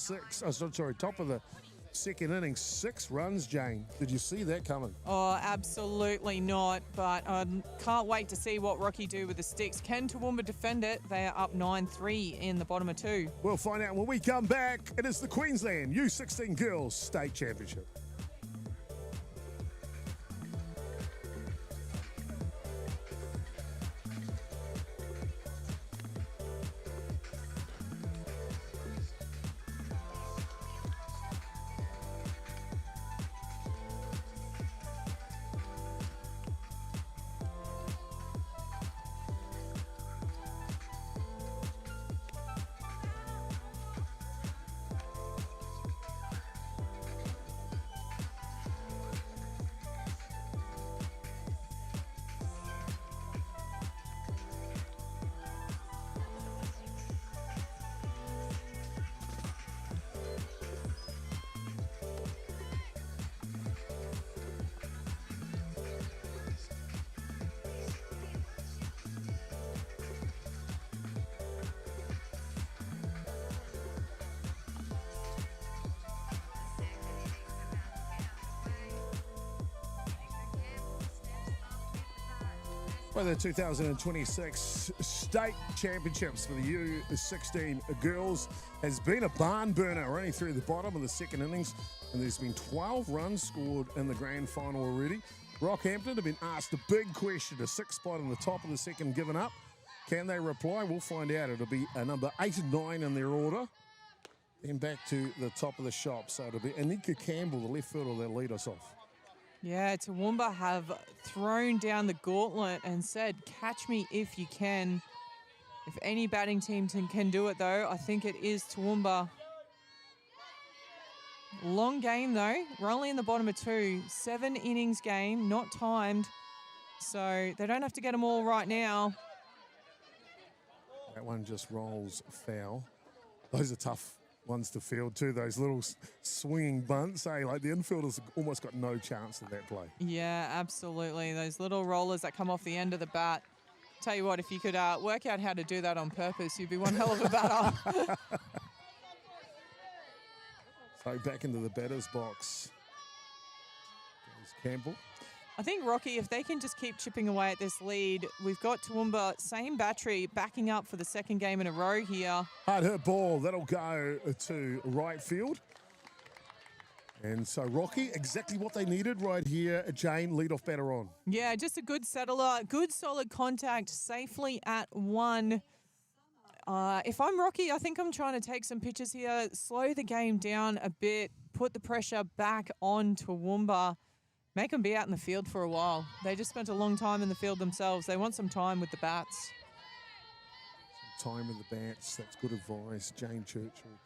top of the second inning. 6 runs, Jane. Did you see that coming? Oh, absolutely not. But I can't wait to see what Rocky do with the sticks. Can Toowoomba defend it? They are up 9-3 in the bottom of 2. We'll find out when we come back. It is the Queensland U16 Girls State Championship. By the 2026 State Championships for the U16 Girls has been a barn burner, only through the bottom of the second innings, and there's been 12 runs scored in the grand final already. Rockhampton have been asked a big question, a 6th spot in the top of the second given up. Can they reply? We'll find out. It'll be a number 8 and 9 in their order. Then back to the top of the shop. So it'll be Anika Campbell, the left fielder, that'll lead us off. Yeah, Toowoomba have thrown down the gauntlet and said, catch me if you can. If any batting team can do it, though, I think it is Toowoomba. Long game, though. We're only in the bottom of 2. 7 innings game, not timed. So they don't have to get them all right now. That one just rolls foul. Those are tough ones to field too, those little swinging bunts. Hey, like the infielders almost got no chance of that play. Yeah, absolutely. Those little rollers that come off the end of the bat. Tell you what, if you could work out how to do that on purpose, you'd be one hell of a batter. So back into the batter's box. There's Campbell. I think, Rocky, if they can just keep chipping away at this lead, we've got Toowoomba, same battery, backing up for the second game in a row here. Hard hit ball. That'll go to right field. And so Rocky, exactly what they needed right here. Jane, leadoff batter on. Yeah, just a good settler, good solid contact, safely at 1. If I'm Rocky, I think I'm trying to take some pitches here, slow the game down a bit, put the pressure back on Toowoomba. Make them be out in the field for a while. They just spent a long time in the field themselves. They want some time with the bats. Some time with the bats. That's good advice. Jane Churchill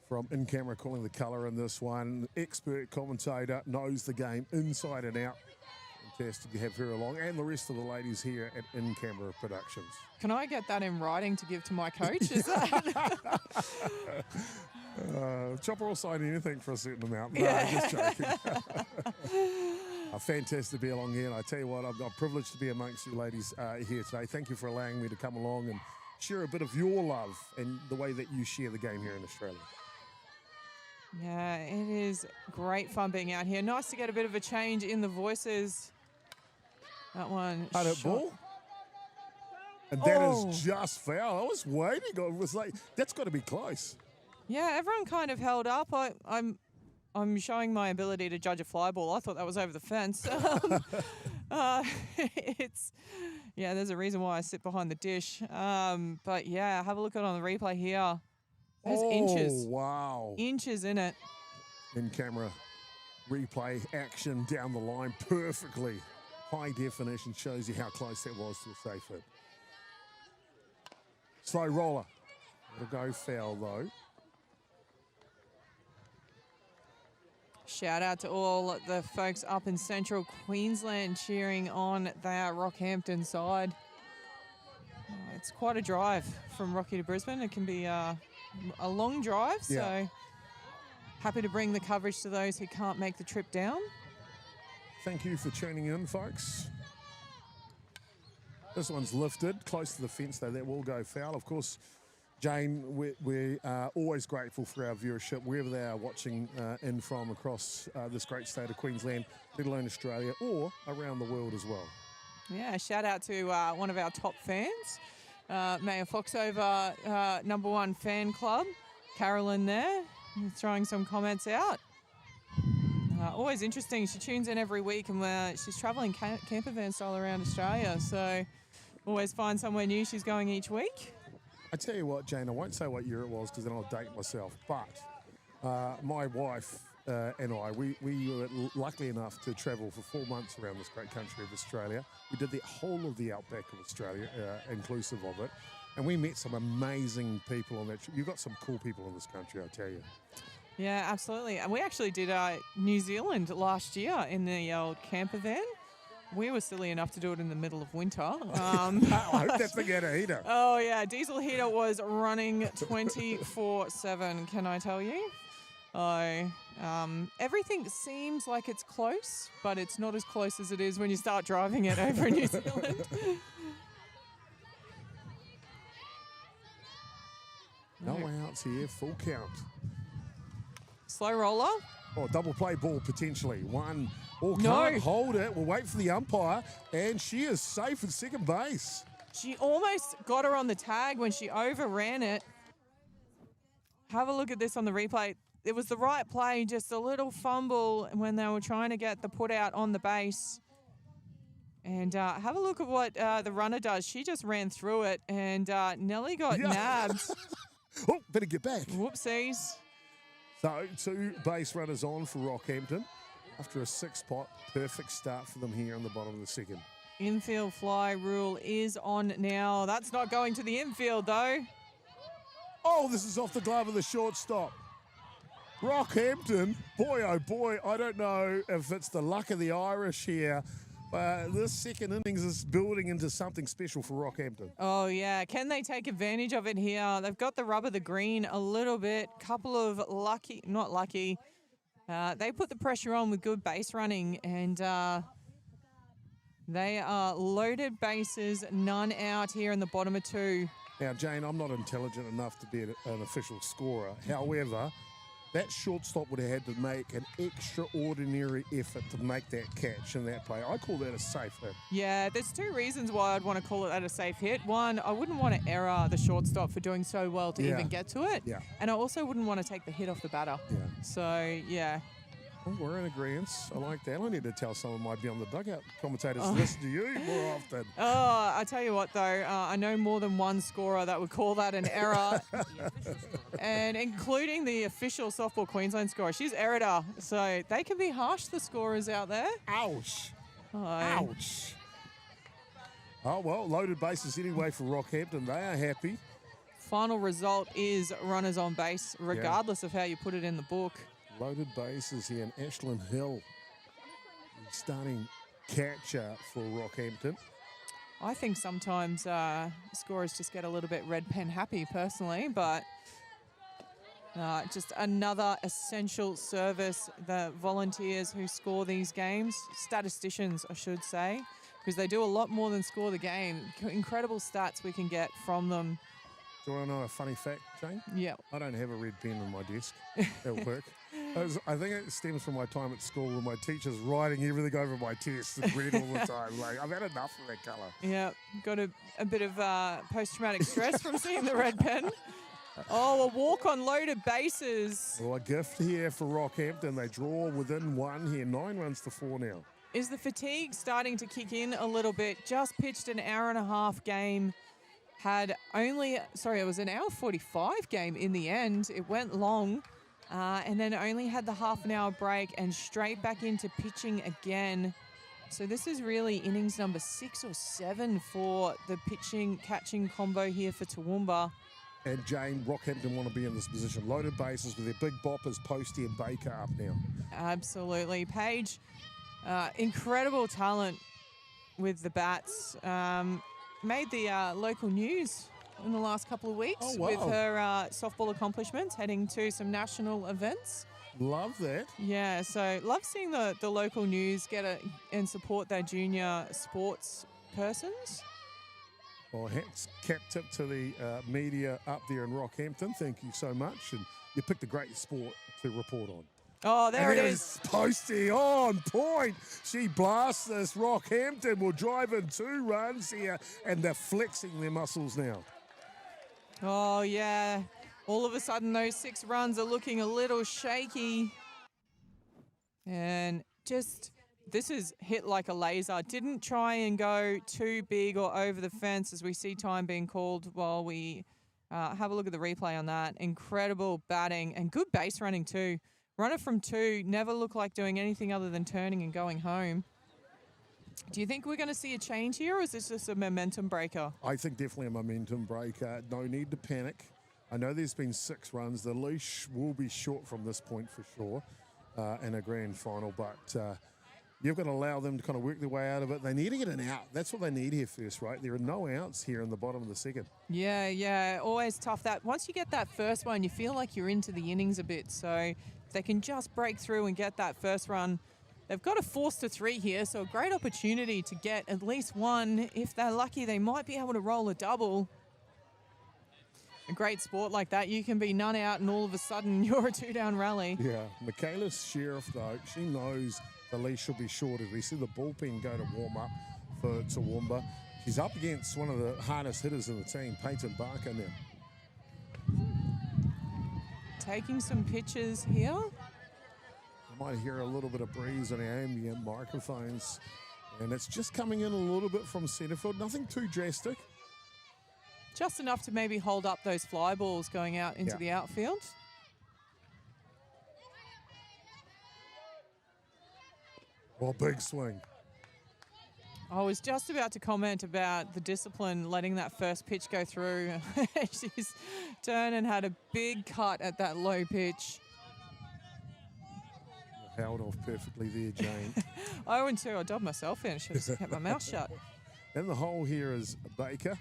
from In Camera calling the colour in this one. Expert commentator, knows the game inside and out. Fantastic to have her along, and the rest of the ladies here at In Camera Productions. Can I get that in writing to give to my coach? Is that... Chopper will sign anything for a certain amount. No, Yeah. just joking. Fantastic to be along here. And I tell you what, I'm privileged to be amongst you ladies here today. Thank you for allowing me to come along and share a bit of your love and the way that you share the game here in Australia. Yeah, it is great fun being out here. Nice to get a bit of a change in the voices. That one. Hard hit shot. ball. And that Oh. is just foul. I was waiting. It was like, that's got to be close. Yeah, everyone kind of held up. I'm showing my ability to judge a fly ball. I thought that was over the fence. There's a reason why I sit behind the dish. But yeah, have a look at it on the replay here. There's inches. Wow. Inches in it. In camera replay action down the line perfectly. High definition shows you how close that was to a safe hit. Slow roller. It'll go foul though. Shout out to all the folks up in central Queensland cheering on their Rockhampton side. It's quite a drive from Rocky to Brisbane. It can be a long drive, so Yeah. happy to bring the coverage to those who can't make the trip down. Thank you for tuning in, folks. This one's lifted, close to the fence though. That will go foul. Of course, Jane, we are always grateful for our viewership, wherever they are watching in from across this great state of Queensland, let alone Australia, or around the world as well. Yeah, shout out to one of our top fans, Mayor Foxover, #1 fan club, Carolyn there, throwing some comments out. Always interesting. She tunes in every week, and she's travelling camper van style around Australia, so always find somewhere new she's going each week. I tell you what, Jane, I won't say what year it was because then I'll date myself, but my wife and I, we were lucky enough to travel for 4 months around this great country of Australia. We did the whole of the outback of Australia, inclusive of it, and we met some amazing people on that trip. You've got some cool people in this country, I tell you. Yeah, absolutely. And we actually did New Zealand last year in the old camper van. We were silly enough to do it in the middle of winter. I hope that thing had a heater. Oh, yeah. Diesel heater was running 24/7, can I tell you? Everything seems like it's close, but it's not as close as it is when you start driving it over in New Zealand. No outs here, full count. Slow roller. Oh, double play ball potentially. One. Oh, No. can't hold it. We'll wait for the umpire, and she is safe at second base. She almost got her on the tag when she overran it. Have a look at this on the replay. It was the right play, just a little fumble when they were trying to get the put out on the base. And have a look at what the runner does. She just ran through it, and Nelly got Yeah. nabbed. Oh, better get back. Whoopsies. So 2 base runners on for Rockhampton after a 6-pot. Perfect start for them here in the bottom of the second. Infield fly rule is on now. That's not going to the infield though. Oh, this is off the glove of the shortstop. Rockhampton, boy, oh boy, I don't know if it's the luck of the Irish here. This second innings is building into something special for Rockhampton. Oh, yeah. Can they take advantage of it here? They've got the rub of the green a little bit. Couple of lucky, not lucky. They put the pressure on with good base running, and they are loaded bases, none out here in the bottom of 2. Now, Jane, I'm not intelligent enough to be an official scorer. However, that shortstop would have had to make an extraordinary effort to make that catch in that play. I call that a safe hit. Yeah, there's 2 reasons why I'd want to call it at a safe hit. One, I wouldn't want to error the shortstop for doing so well to even get to it. Yeah. And I also wouldn't want to take the hit off the batter. Yeah. So, yeah. Well, we're in agreement. I like that. I need to tell someone might be on the dugout commentators to listen to you more often. Oh, I tell you what, though, I know more than one scorer that would call that an error, and including the official Softball Queensland scorer. She's error, so they can be harsh, the scorers out there. Ouch. Oh. Ouch. Oh, well, loaded bases anyway for Rockhampton. They are happy. Final result is runners on base, regardless of how you put it in the book. Loaded bases here, and Ashlyn Hill, starting catcher for Rockhampton. I think sometimes scorers just get a little bit red pen happy, personally, but just another essential service. The volunteers who score these games, statisticians, I should say, because they do a lot more than score the game. Incredible stats we can get from them. Do you want to know a funny fact, Jane? Yeah. I don't have a red pen on my desk at work. I think it stems from my time at school when my teacher's writing everything over my tests in red all the time. Like, I've had enough of that colour. Yeah, got a bit of post-traumatic stress from seeing the red pen. Oh, a walk on loaded bases. Well, a gift here for Rockhampton. They draw within 1 here, 9 runs to 4 now. Is the fatigue starting to kick in a little bit? Just pitched an hour-and-a-half game. It was an hour 45 game in the end. It went long. And then only had the half-an-hour break and straight back into pitching again. So this is really innings number 6 or 7 for the pitching-catching combo here for Toowoomba. And Jane, Rockhampton want to be in this position. Loaded bases with their big boppers, Posty and Baker up now. Absolutely. Paige, incredible talent with the bats. Made the local news in the last couple of weeks with her softball accomplishments, heading to some national events. Love that. Yeah, so love seeing the local news and support their junior sports persons. Well, cap tip to the media up there in Rockhampton. Thank you so much. And you picked a great sport to report on. Oh, there it is. Posty on point. She blasts this. Rockhampton will drive in 2 runs here, and they're flexing their muscles now. Oh, yeah. All of a sudden, those 6 runs are looking a little shaky. And this is hit like a laser. Didn't try and go too big or over the fence as we see time being called while we have a look at the replay on that. Incredible batting and good base running too. Runner from 2, never looked like doing anything other than turning and going home. Do you think we're going to see a change here, or is this just a momentum breaker? I think definitely a momentum breaker. No need to panic. I know there's been 6 runs. The leash will be short from this point for sure in a grand final, but you've got to allow them to kind of work their way out of it. They need to get an out. That's what they need here first, right? There are no outs here in the bottom of the second. Yeah, always tough. That once you get that first one, you feel like you're into the innings a bit. So if they can just break through and get that first run, they've got a 4-3 here, so a great opportunity to get at least 1. If they're lucky, they might be able to roll a double. A great sport like that, you can be none out and all of a sudden you're a 2-down rally. Yeah, Michaela Sheriff, though, she knows the leash will be shorted. We see the bullpen go to warm up for Toowoomba. She's up against one of the hardest hitters in the team, Peyton Barker now. Taking some pitches here. You might hear a little bit of breeze on our ambient microphones. And it's just coming in a little bit from centre field. Nothing too drastic. Just enough to maybe hold up those fly balls going out into the outfield. Oh, big swing. I was just about to comment about the discipline letting that first pitch go through. She's turned and had a big cut at that low pitch. Held off perfectly there, Jane. 0-2, I dubbed myself in. I should have kept my mouth shut. In the hole here is Baker.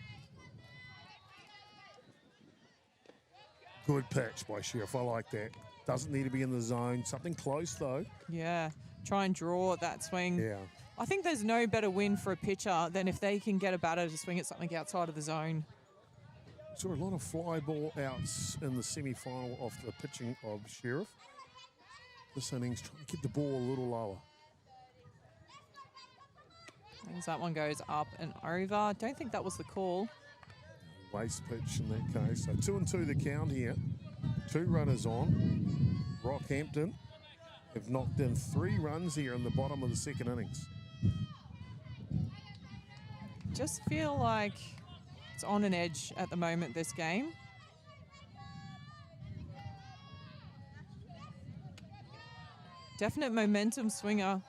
Good pitch by Sheriff. I like that. Doesn't need to be in the zone. Something close, though. Yeah, try and draw that swing. Yeah. I think there's no better win for a pitcher than if they can get a batter to swing at something outside of the zone. Saw a lot of fly ball outs in the semi-final off the pitching of Sheriff. This innings trying to get the ball a little lower. As that one goes up and over. Don't think that was the call. Waste pitch in that case. So 2-2 the count here. 2 runners on. Rockhampton have knocked in 3 runs here in the bottom of the second innings. Just feel like it's on an edge at the moment, this game. Definite momentum swinger.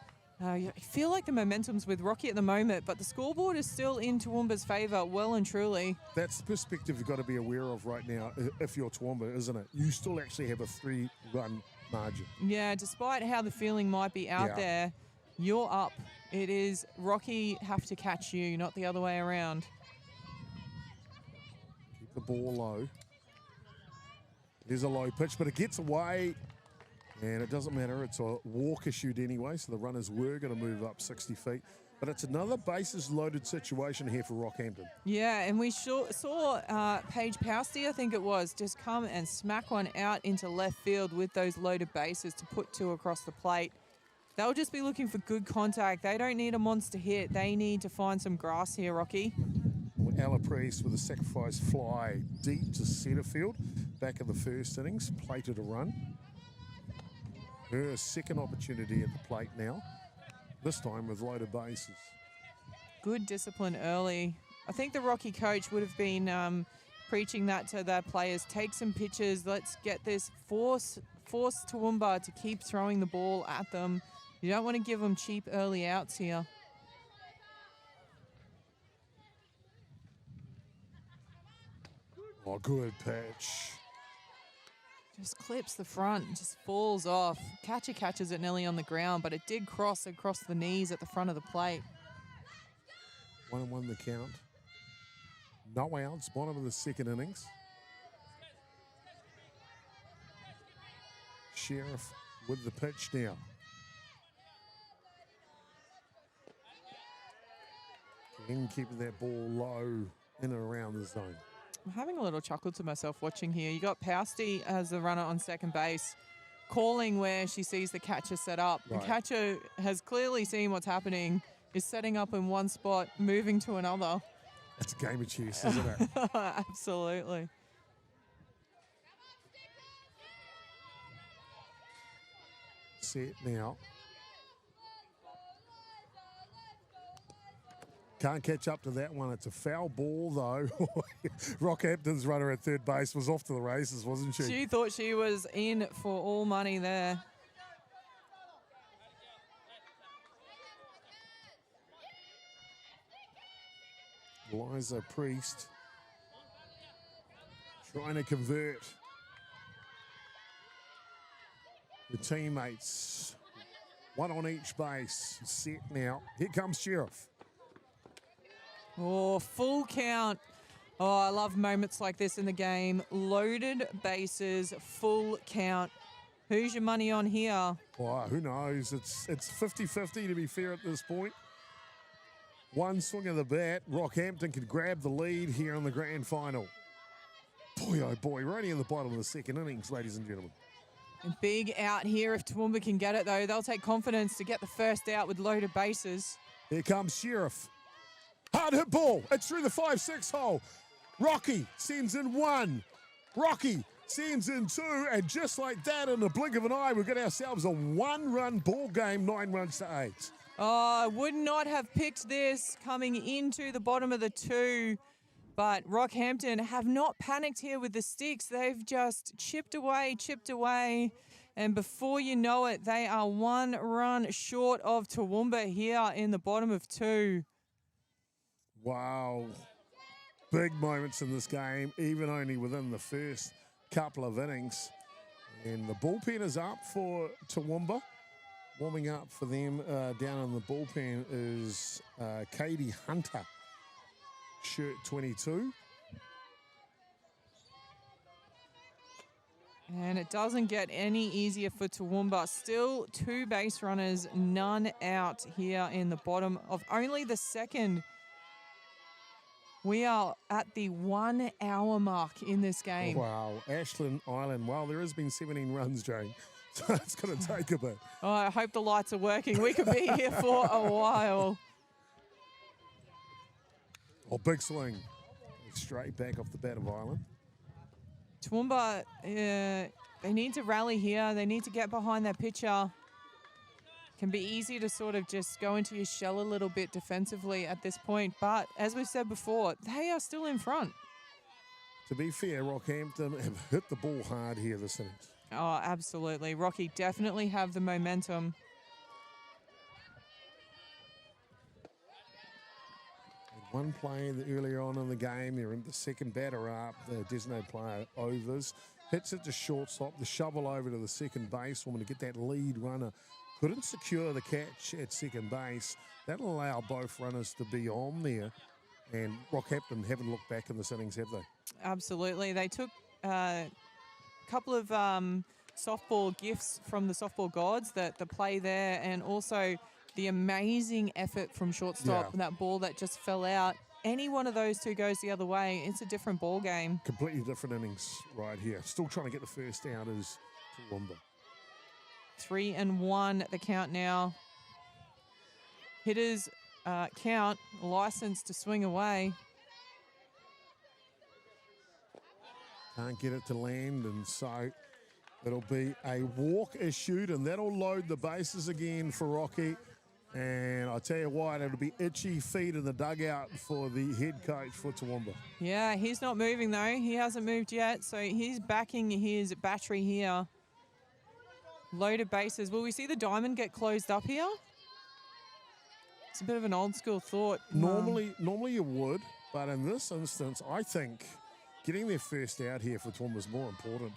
I feel like the momentum's with Rocky at the moment, but the scoreboard is still in Toowoomba's favour, well and truly. That's the perspective you've got to be aware of right now if you're Toowoomba, isn't it? You still actually have a 3-run margin. Yeah, despite how the feeling might be out there, you're up. It is Rocky have to catch you, not the other way around. Keep the ball low. There's a low pitch, but it gets away. And it doesn't matter, it's a walker shoot anyway, so the runners were going to move up 60 feet. But it's another bases loaded situation here for Rockhampton. Yeah, and we saw Paige Pousty, I think it was, just come and smack one out into left field with those loaded bases to put 2 across the plate. They'll just be looking for good contact. They don't need a monster hit. They need to find some grass here, Rocky. Ella Priest with a sacrifice fly deep to centre field. Back in the first innings, plated a run. Her second opportunity at the plate now, this time with loaded bases. Good discipline early. I think the Rocky coach would have been preaching that to their players. Take some pitches, let's get this, force Toowoomba to keep throwing the ball at them. You don't want to give them cheap early outs here. Oh, good pitch. Just clips the front, just falls off. Catcher catches it nearly on the ground, but it did cross across the knees at the front of the plate. 1-1 the count. No outs, bottom of the second innings. Sheriff with the pitch now. Again, keeping that ball low in and around the zone. I'm having a little chuckle to myself watching here. You got Pousty as the runner on second base, calling where she sees the catcher set up. Right. The catcher has clearly seen what's happening, is setting up in one spot, moving to another. That's a game of chess, isn't it? Absolutely. Set now. Can't catch up to that one. It's a foul ball, though. Rockhampton's runner at third base was off to the races, wasn't she? She thought she was in for all money there. Liza Priest trying to convert the teammates. One on each base. Set now. Here comes Sheriff. Oh, full count. Oh, I love moments like this in the game. Loaded bases, full count. Who's your money on here? Oh, who knows? It's 50-50 to be fair at this point. One swing of the bat, Rockhampton could grab the lead here in the grand final. Boy, oh boy, we're only in the bottom of the second innings, ladies and gentlemen. A big out here. If Toowoomba can get it, though, they'll take confidence to get the first out with loaded bases. Here comes Sheriff. Hard hit ball. It's through the 5-6 hole. Rocky sends in 1. Rocky sends in 2. And just like that, in the blink of an eye, we've got ourselves a 1-run ball game, 9 runs to 8. Oh, I would not have picked this coming into the bottom of the 2. But Rockhampton have not panicked here with the sticks. They've just chipped away. And before you know it, they are 1 run short of Toowoomba here in the bottom of 2. Wow. Big moments in this game, even only within the first couple of innings. And the bullpen is up for Toowoomba. Warming up for them down in the bullpen is Katie Hunter, shirt 22. And it doesn't get any easier for Toowoomba. Still 2 base runners, none out here in the bottom of only the 2nd. We are at the 1 hour mark in this game. Wow, Ashland Island. Well, there has been 17 runs, Jane, so it's going to take a bit. Oh, I hope the lights are working. We could be here for a while. Oh, big swing. Straight back off the bat of Island. Toowoomba, they need to rally here. They need to get behind their pitcher. Can be easy to sort of just go into your shell a little bit defensively at this point. But as we said before, they are still in front. To be fair, Rockhampton have hit the ball hard here this innings. Oh, absolutely. Rocky definitely have the momentum. One play earlier on in the game, they're in the second batter up. The designated player overs, hits it to shortstop, the shovel over to the second basewoman to get that lead runner. Couldn't secure the catch at second base. That'll allow both runners to be on there. And Rockhampton haven't looked back in this innings, have they? Absolutely. They took a couple of softball gifts from the softball gods, the play there, and also the amazing effort from shortstop, that ball that just fell out. Any one of those two goes the other way, it's a different ball game. Completely different innings right here. Still trying to get the first out is Toowoomba. 3-1 the count now. Hitters count, licensed to swing away. Can't get it to land, and so it'll be a walk issued, and that'll load the bases again for Rocky. And I tell you what, it'll be itchy feet in the dugout for the head coach for Toowoomba. Yeah, he's not moving though. He hasn't moved yet, so he's backing his battery here. Loaded bases. Will we see the diamond get closed up here? It's a bit of an old school thought. Normally you would, but in this instance, I think getting their first out here for Toowoomba is more important.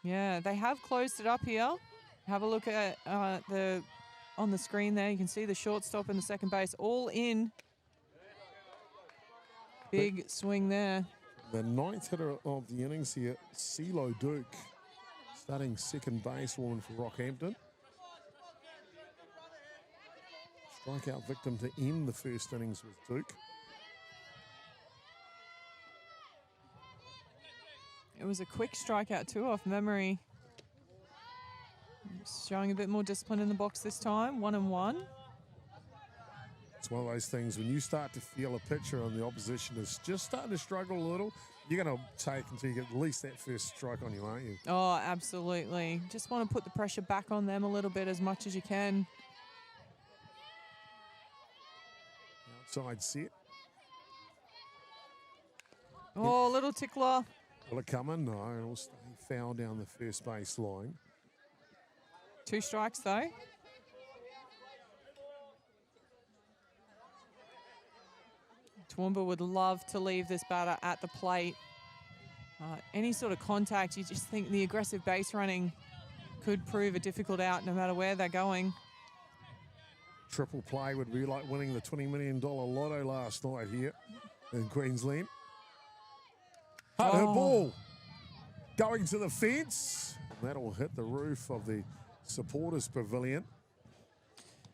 Yeah, they have closed it up here. Have a look at on the screen there. You can see the shortstop and the second base all in. Big swing there. The 9th hitter of the innings here, CeeLo Duke, starting second basewoman for Rockhampton. Strikeout victim to end the first innings with Duke. It was a quick strikeout too, off memory. Showing a bit more discipline in the box this time, 1-1. It's one of those things when you start to feel a pitcher on the opposition is just starting to struggle a little, you're going to take until you get at least that first strike on you, aren't you? Oh, absolutely. Just want to put the pressure back on them a little bit as much as you can. Outside set. Oh, little tickler. Will it come in? No, it'll stay foul down the first base line. 2 strikes though. Toowoomba would love to leave this batter at the plate. Any sort of contact, you just think the aggressive base running could prove a difficult out no matter where they're going. Triple play would be like winning the $20 million lotto last night here in Queensland. Hard hit ball going to the fence. That'll hit the roof of the supporters pavilion.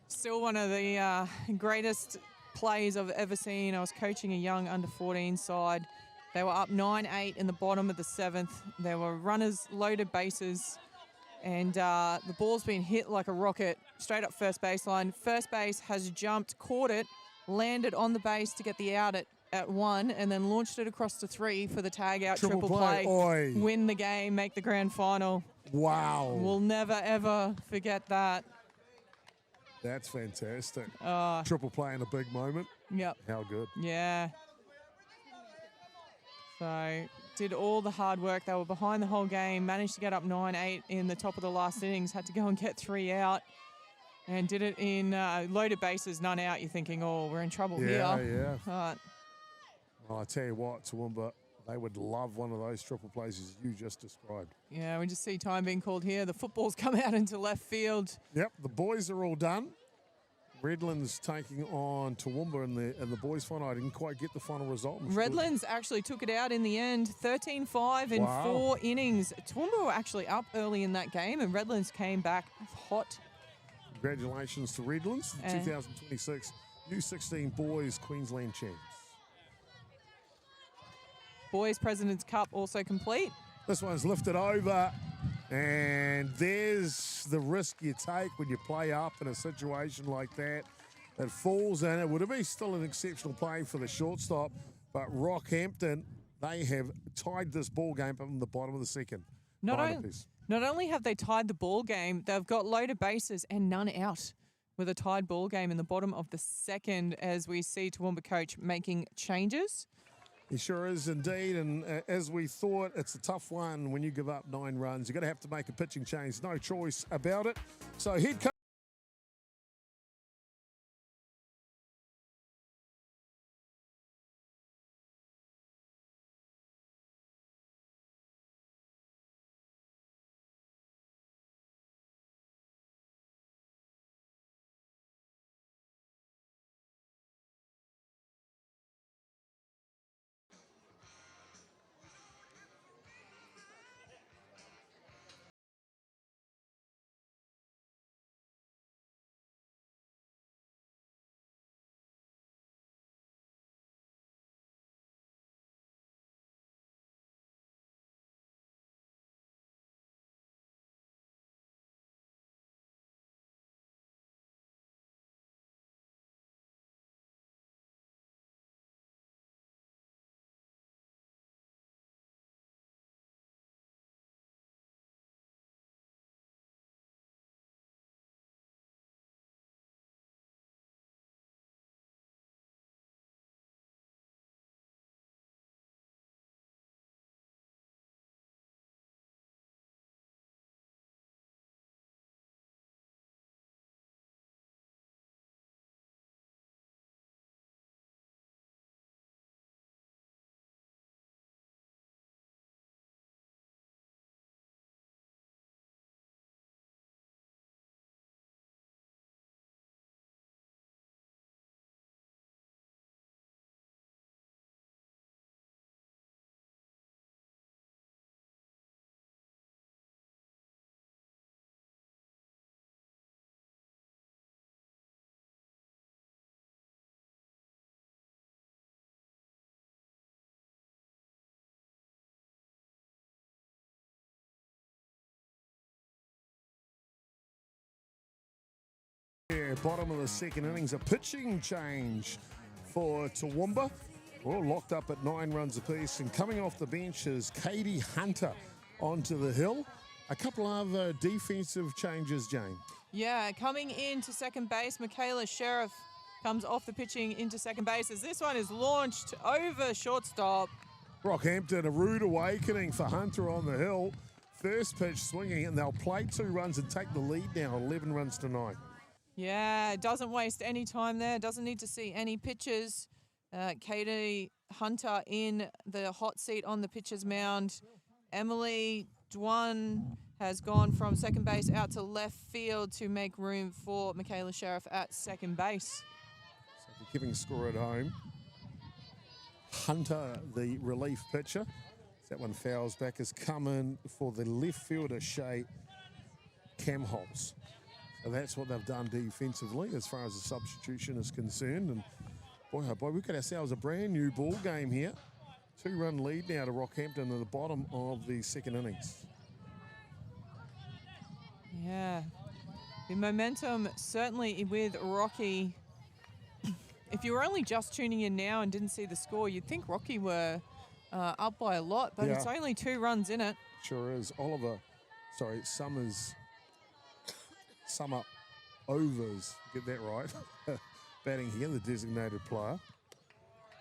Still one of the greatest plays I've ever seen. I was coaching a young under-14 side. They were up 9-8 in the bottom of the 7th. There were runners, loaded bases, and the ball's been hit like a rocket straight up first baseline. First base has jumped, caught it, landed on the base to get the out at 1, and then launched it across to 3 for the tag out triple play. Oi. Win the game, make the grand final. Wow. We'll never, ever forget that. That's fantastic. Triple play in a big moment. Yep. How good. Yeah. So did all the hard work. They were behind the whole game, managed to get up 9-8 in the top of the last innings, had to go and get 3 out, and did it in loaded bases, none out. You're thinking, oh, we're in trouble here. Yeah. But Well, I tell you what, Toowoomba, they would love one of those triple plays as you just described. yeah, we just see time being called here. The football's come out into left field. Yep, the boys are all done. Redlands taking on Toowoomba in the boys' final. I didn't quite get the final result. Redlands actually took it out in the end, 13-5 in 4 innings. Toowoomba were actually up early in that game, and Redlands came back hot. Congratulations to Redlands, the 2026 U16 Boys Queensland champs. Boys President's Cup also complete. This one's lifted over, and there's the risk you take when you play up in a situation like that. It falls in. It would have been still an exceptional play for the shortstop, but Rockhampton, they have tied this ball game up in the bottom of the second. Not only have they tied the ball game, they've got loaded bases and none out with a tied ball game in the bottom of the second as we see Toowoomba coach making changes. He sure is indeed, and as we thought, it's a tough one when you give up 9 runs. You're going to have to make a pitching change, no choice about it. So head coach. Yeah, bottom of the second innings, a pitching change for Toowoomba. We're all locked up at 9 runs apiece, and coming off the bench is Katie Hunter onto the hill. A couple of defensive changes, Jane. Yeah, coming into second base, Michaela Sheriff comes off the pitching into second base as this one is launched over shortstop. Rockhampton, a rude awakening for Hunter on the hill. First pitch swinging, and they'll play 2 runs and take the lead now, 11 runs to 9. Yeah, doesn't waste any time there, doesn't need to see any pitches. Katie Hunter in the hot seat on the pitcher's mound. Emily Dwan has gone from second base out to left field to make room for Michaela Sheriff at second base. So if you're keeping score at home, Hunter, the relief pitcher, that one fouls back, has come in for the left fielder, Shay Camholz. So that's what they've done defensively as far as the substitution is concerned. And boy, oh boy, we've got ourselves a brand new ball game here. 2-run lead now to Rockhampton at the bottom of the second innings. Yeah, the momentum certainly with Rocky. If you were only just tuning in now and didn't see the score, you'd think Rocky were up by a lot, but it's only 2 runs in it. Sure is. Summer Overs, get that right. Batting here, the designated player.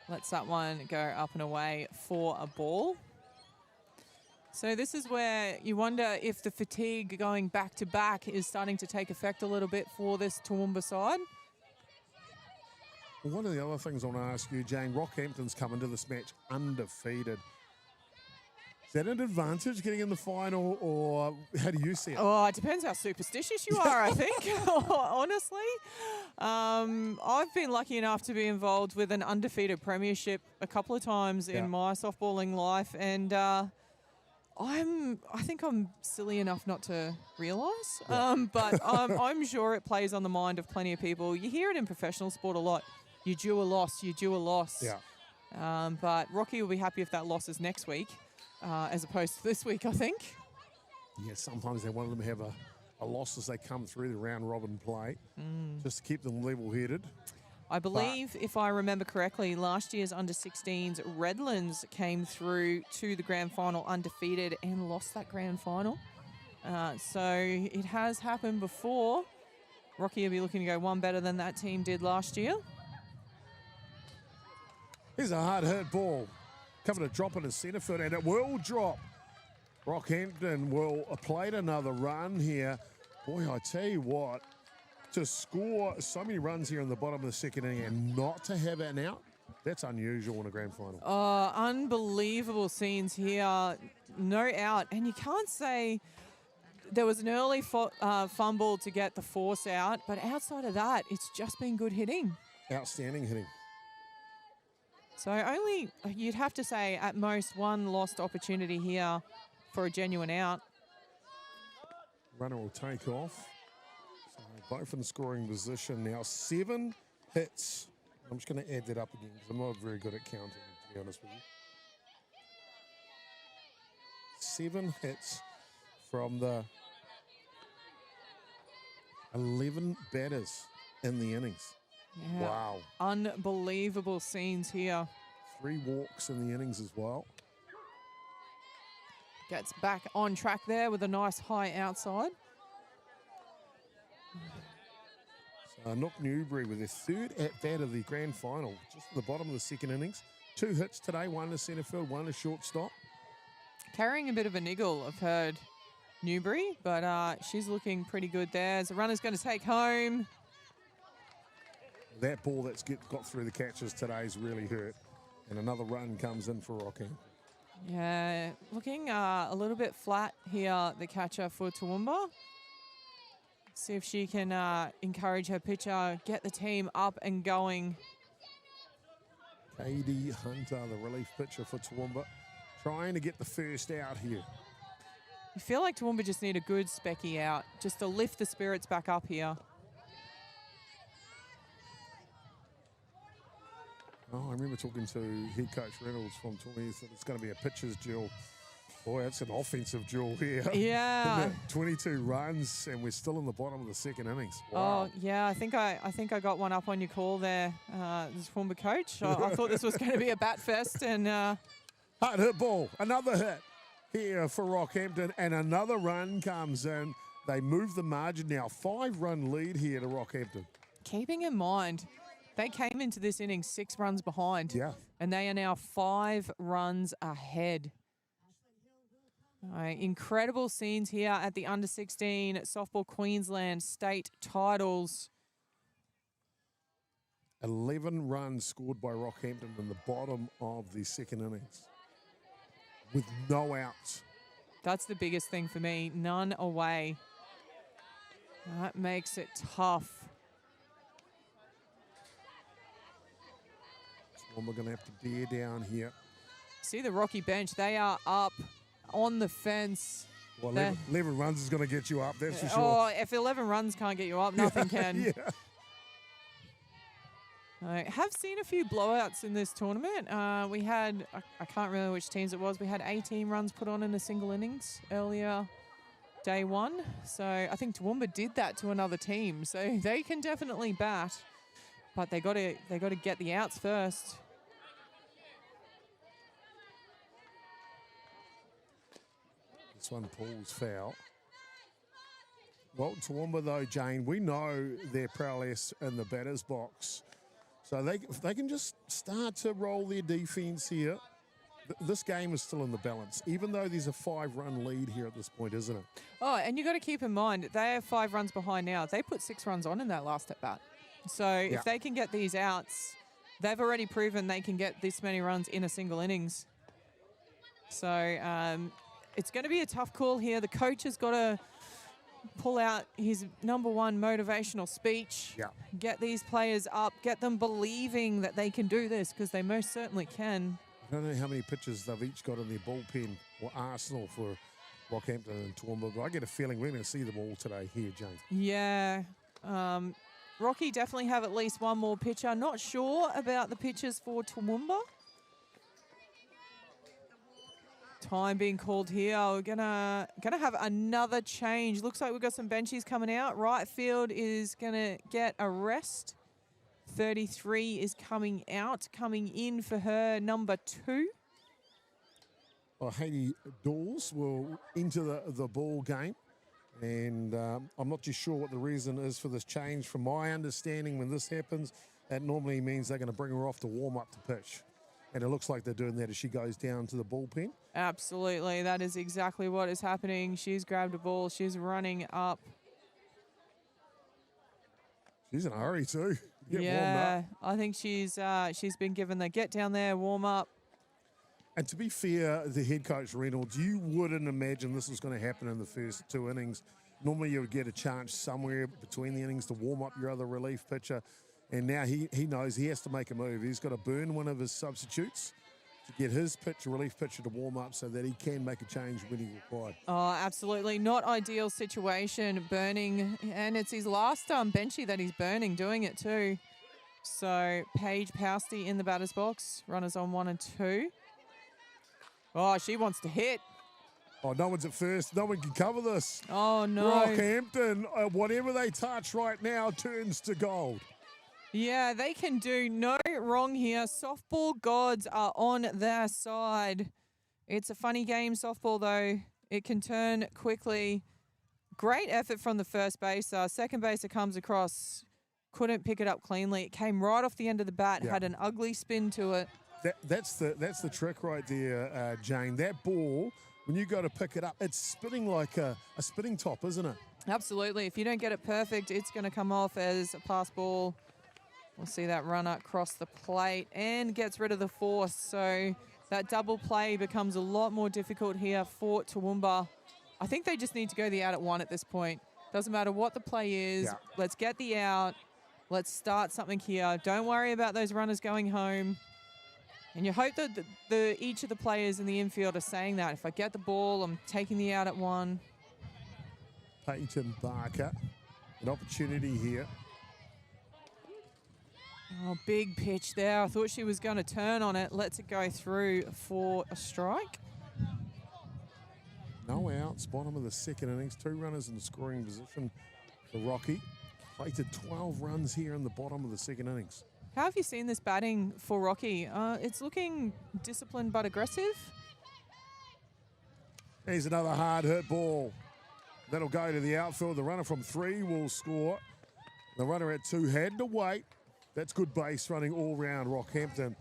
Lets that one go up and away for a ball. So this is where you wonder if the fatigue going back to back is starting to take effect a little bit for this Toowoomba side. Well, one of the other things I want to ask you, Jane, Rockhampton's come into this match undefeated. Is that an advantage getting in the final, or how do you see it? Oh, it depends how superstitious you are, I think, honestly. I've been lucky enough to be involved with an undefeated premiership a couple of times in my softballing life, and I think I'm silly enough not to realise, but I'm sure it plays on the mind of plenty of people. You hear it in professional sport a lot. You due a loss, you due a loss. Yeah. But Rocky will be happy if that loss is next week. As opposed to this week, I think. Yeah, sometimes they want them to have a loss as they come through the round robin play, just to keep them level-headed. I believe, if I remember correctly, last year's under-16s Redlands came through to the grand final undefeated and lost that grand final. So it has happened before. Rocky will be looking to go one better than that team did last year. Here's a hard-hit ball. Covered a drop in the centre field, and it will drop. Rockhampton will play another run here. Boy, I tell you what, to score so many runs here in the bottom of the second inning and not to have an out, that's unusual in a grand final. Unbelievable scenes here. No out. And you can't say there was an early fumble to get the force out, but outside of that, it's just been good hitting. Outstanding hitting. So only, you'd have to say, at most one lost opportunity here for a genuine out. Runner will take off. So both in scoring position now. 7 hits. I'm just going to add that up again because I'm not very good at counting, to be honest with you. 7 hits from the 11 batters in the innings. Yeah. Wow. Unbelievable scenes here. 3 walks in the innings as well. Gets back on track there with a nice high outside. So Nook Newbury with their 3rd at-bat of the grand final, just at the bottom of the second innings. 2 hits today, 1 to centre field, 1 to shortstop. Carrying a bit of a niggle, I've heard, Newbury, but she's looking pretty good there. As the runner's going to take home. That ball that's got through the catches today's really hurt. And another run comes in for Rockhampton. Yeah, looking a little bit flat here, the catcher for Toowoomba. See if she can encourage her pitcher, get the team up and going. KD Hunter, the relief pitcher for Toowoomba, trying to get the first out here. You feel like Toowoomba just need a good specky out, just to lift the spirits back up here. Oh, I remember talking to head coach Reynolds from Toowoomba. He said it's going to be a pitcher's duel. Boy, that's an offensive duel here. Yeah. 22 runs, and we're still in the bottom of the second innings. Wow. Oh, yeah, I think I got one up on your call there, this Toowoomba coach. I thought this was going to be a bat fest. And hard hit ball, another hit here for Rockhampton, and another run comes in. They move the margin now. 5-run lead here to Rockhampton. keeping in mind, they came into this inning 6 runs behind. Yeah. And they are now 5 runs ahead. Incredible scenes here at the Under-16 Softball Queensland state titles. 11 runs scored by Rockhampton in the bottom of the second innings with no outs. That's the biggest thing for me. None away. That makes it tough. One we're going to have to bear down here. See the Rocky bench. They are up on the fence. Well, 11 runs is going to get you up, that's for sure. Oh, if 11 runs can't get you up, nothing can. Yeah. I have seen a few blowouts in this tournament. We had, I can't remember which teams it was, we had 18 runs put on in a single innings earlier day one. So I think Toowoomba did that to another team. So they can definitely bat, but they got to get the outs first. This one pulls foul. Well, Toowoomba though, Jane, we know their prowess in the batter's box. So they can just start to roll their defence here. This game is still in the balance, even though there's a 5-run lead here at this point, isn't it? Oh, and you got to keep in mind, they have 5 runs behind now. They put 6 runs on in that last at bat. So if they can get these outs, they've already proven they can get this many runs in a single innings. So it's going to be a tough call here. The coach has got to pull out his #1 motivational speech, get these players up, get them believing that they can do this, because they most certainly can. I don't know how many pitches they've each got in their bullpen or arsenal for Rockhampton and Toowoomba, but I get a feeling we're going to see them all today here, Jane. Yeah. Rocky definitely have at least one more pitcher. Not sure about the pitches for Toowoomba. Time being called here. We're gonna have another change. Looks like we've got some benchies coming out. Right field is gonna get a rest. 33 is coming out. Coming in for her #2. Well, Haiti Dawes will enter the ball game. And I'm not too sure what the reason is for this change. From my understanding, when this happens, that normally means they're going to bring her off to warm up the pitch. And it looks like they're doing that as she goes down to the bullpen. Absolutely. That is exactly what is happening. She's grabbed a ball. She's running up. She's in a hurry too. Get warmed up. I think she's been given the get down there, warm up. And to be fair, the head coach, Reynolds, you wouldn't imagine this was going to happen in the first 2 innings. Normally you would get a chance somewhere between the innings to warm up your other relief pitcher. And now he knows he has to make a move. He's got to burn one of his substitutes to get his relief pitcher to warm up so that he can make a change when he required. Oh, absolutely. Not ideal situation, burning. And it's his last benchy that he's burning, doing it too. So Paige Pousty in the batter's box. Runners on 1 and 2. Oh, she wants to hit. Oh, no one's at first. No one can cover this. Oh, no. Rockhampton, whatever they touch right now turns to gold. Yeah, they can do no wrong here. Softball gods are on their side. It's a funny game, softball, though. It can turn quickly. Great effort from the first baser. Second baser comes across, couldn't pick it up cleanly. It came right off the end of the bat, had an ugly spin to it. That's the trick right there, Jane. That ball, when you go to pick it up, it's spinning like a spinning top, isn't it? Absolutely. If you don't get it perfect, it's going to come off as a pass ball. We'll see that runner cross the plate and gets rid of the force. So that double play becomes a lot more difficult here for Toowoomba. I think they just need to go the out at 1 at this point. Doesn't matter what the play is. Yeah. Let's get the out. Let's start something here. Don't worry about those runners going home. And you hope that each of the players in the infield are saying that. If I get the ball, I'm taking the out at 1. Peyton Barker, an opportunity here. Oh, big pitch there. I thought she was going to turn on it. Lets it go through for a strike. No outs, bottom of the second innings. 2 runners in the scoring position for Rocky. Plated 12 runs here in the bottom of the second innings. How have you seen this batting for Rocky? It's looking disciplined but aggressive. Here's another hard hit ball. That'll go to the outfield. The runner from 3 will score. The runner at 2 had to wait. That's good base running all round. Rockhampton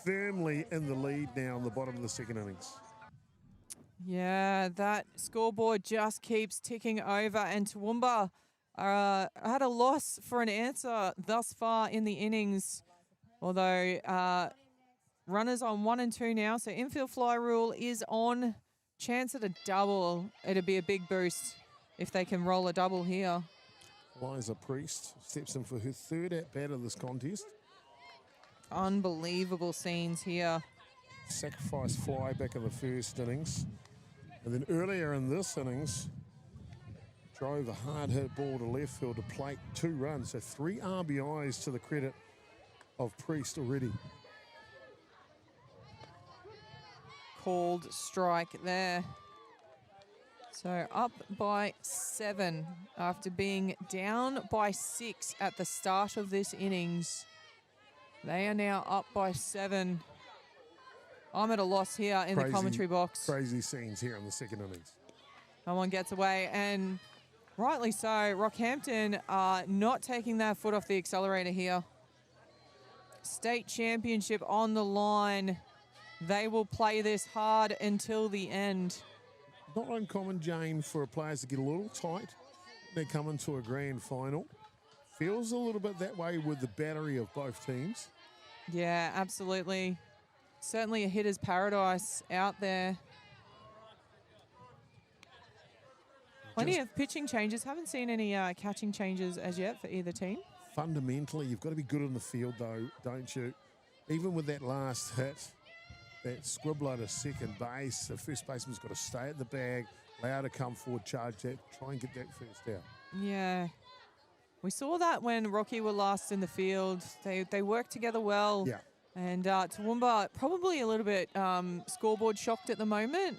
firmly in the lead now in the bottom of the second innings. Yeah, that scoreboard just keeps ticking over, and Toowoomba had a loss for an answer thus far in the innings, although runners on 1 and 2 now, so infield fly rule is on. Chance at a double. It'd be a big boost if they can roll a double here. Liza Priest steps in for her 3rd at-bat of this contest. Unbelievable scenes here. Sacrifice fly back in the first innings. And then earlier in this innings, drove a hard hit ball to left field to plate 2 runs. So 3 RBIs to the credit of Priest already. Called strike there. So up by 7 after being down by 6 at the start of this innings. They are now up by 7. I'm at a loss here in the commentary box. Crazy scenes here in the second innings. Someone gets away, and rightly so. Rockhampton are not taking their foot off the accelerator here. State championship on the line. They will play this hard until the end. Not uncommon, Jane, for players to get a little tight. They come into a grand final. Feels a little bit that way with the battery of both teams. Yeah, absolutely. Certainly a hitter's paradise out there. Plenty of pitching changes. Haven't seen any catching changes as yet for either team. Fundamentally, you've got to be good in the field, though, don't you? Even with that last hit, that scribbler to second base, the first baseman's got to stay at the bag, allow to come forward, charge that, try and get that first out. Yeah. We saw that when Rocky were last in the field. They worked together well. Yeah. And Toowoomba probably a little bit scoreboard shocked at the moment.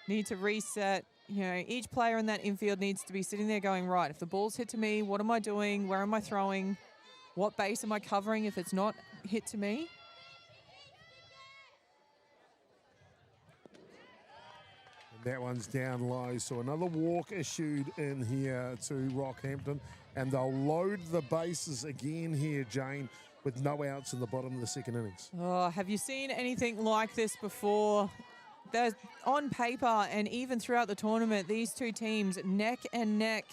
Need to reset. You know, each player in that infield needs to be sitting there going, right, if the ball's hit to me, what am I doing? Where am I throwing? What base am I covering if it's not hit to me? That one's down low, so another walk issued in here to Rockhampton, and they'll load the bases again here, Jane, with no outs in the bottom of the second innings. Oh, have you seen anything like this before? There's, on paper and even throughout the tournament, these two teams neck and neck.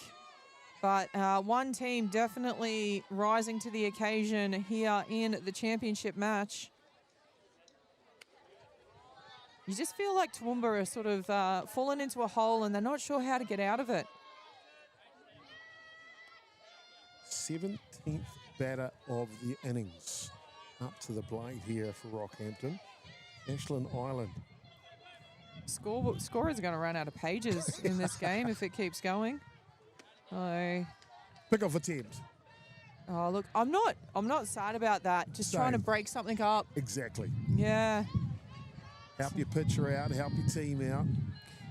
But one team definitely rising to the occasion here in the championship match. You just feel like Toowoomba are sort of fallen into a hole and they're not sure how to get out of it. 17th batter of the innings up to the plate here for Rockhampton. Ashland Island. Scorers are going to run out of pages in this game if it keeps going. Oh. Pick-off attempt. Oh, look, I'm not sad about that. Just Same. trying to break something up. Exactly. Yeah. Help your pitcher out, help your team out.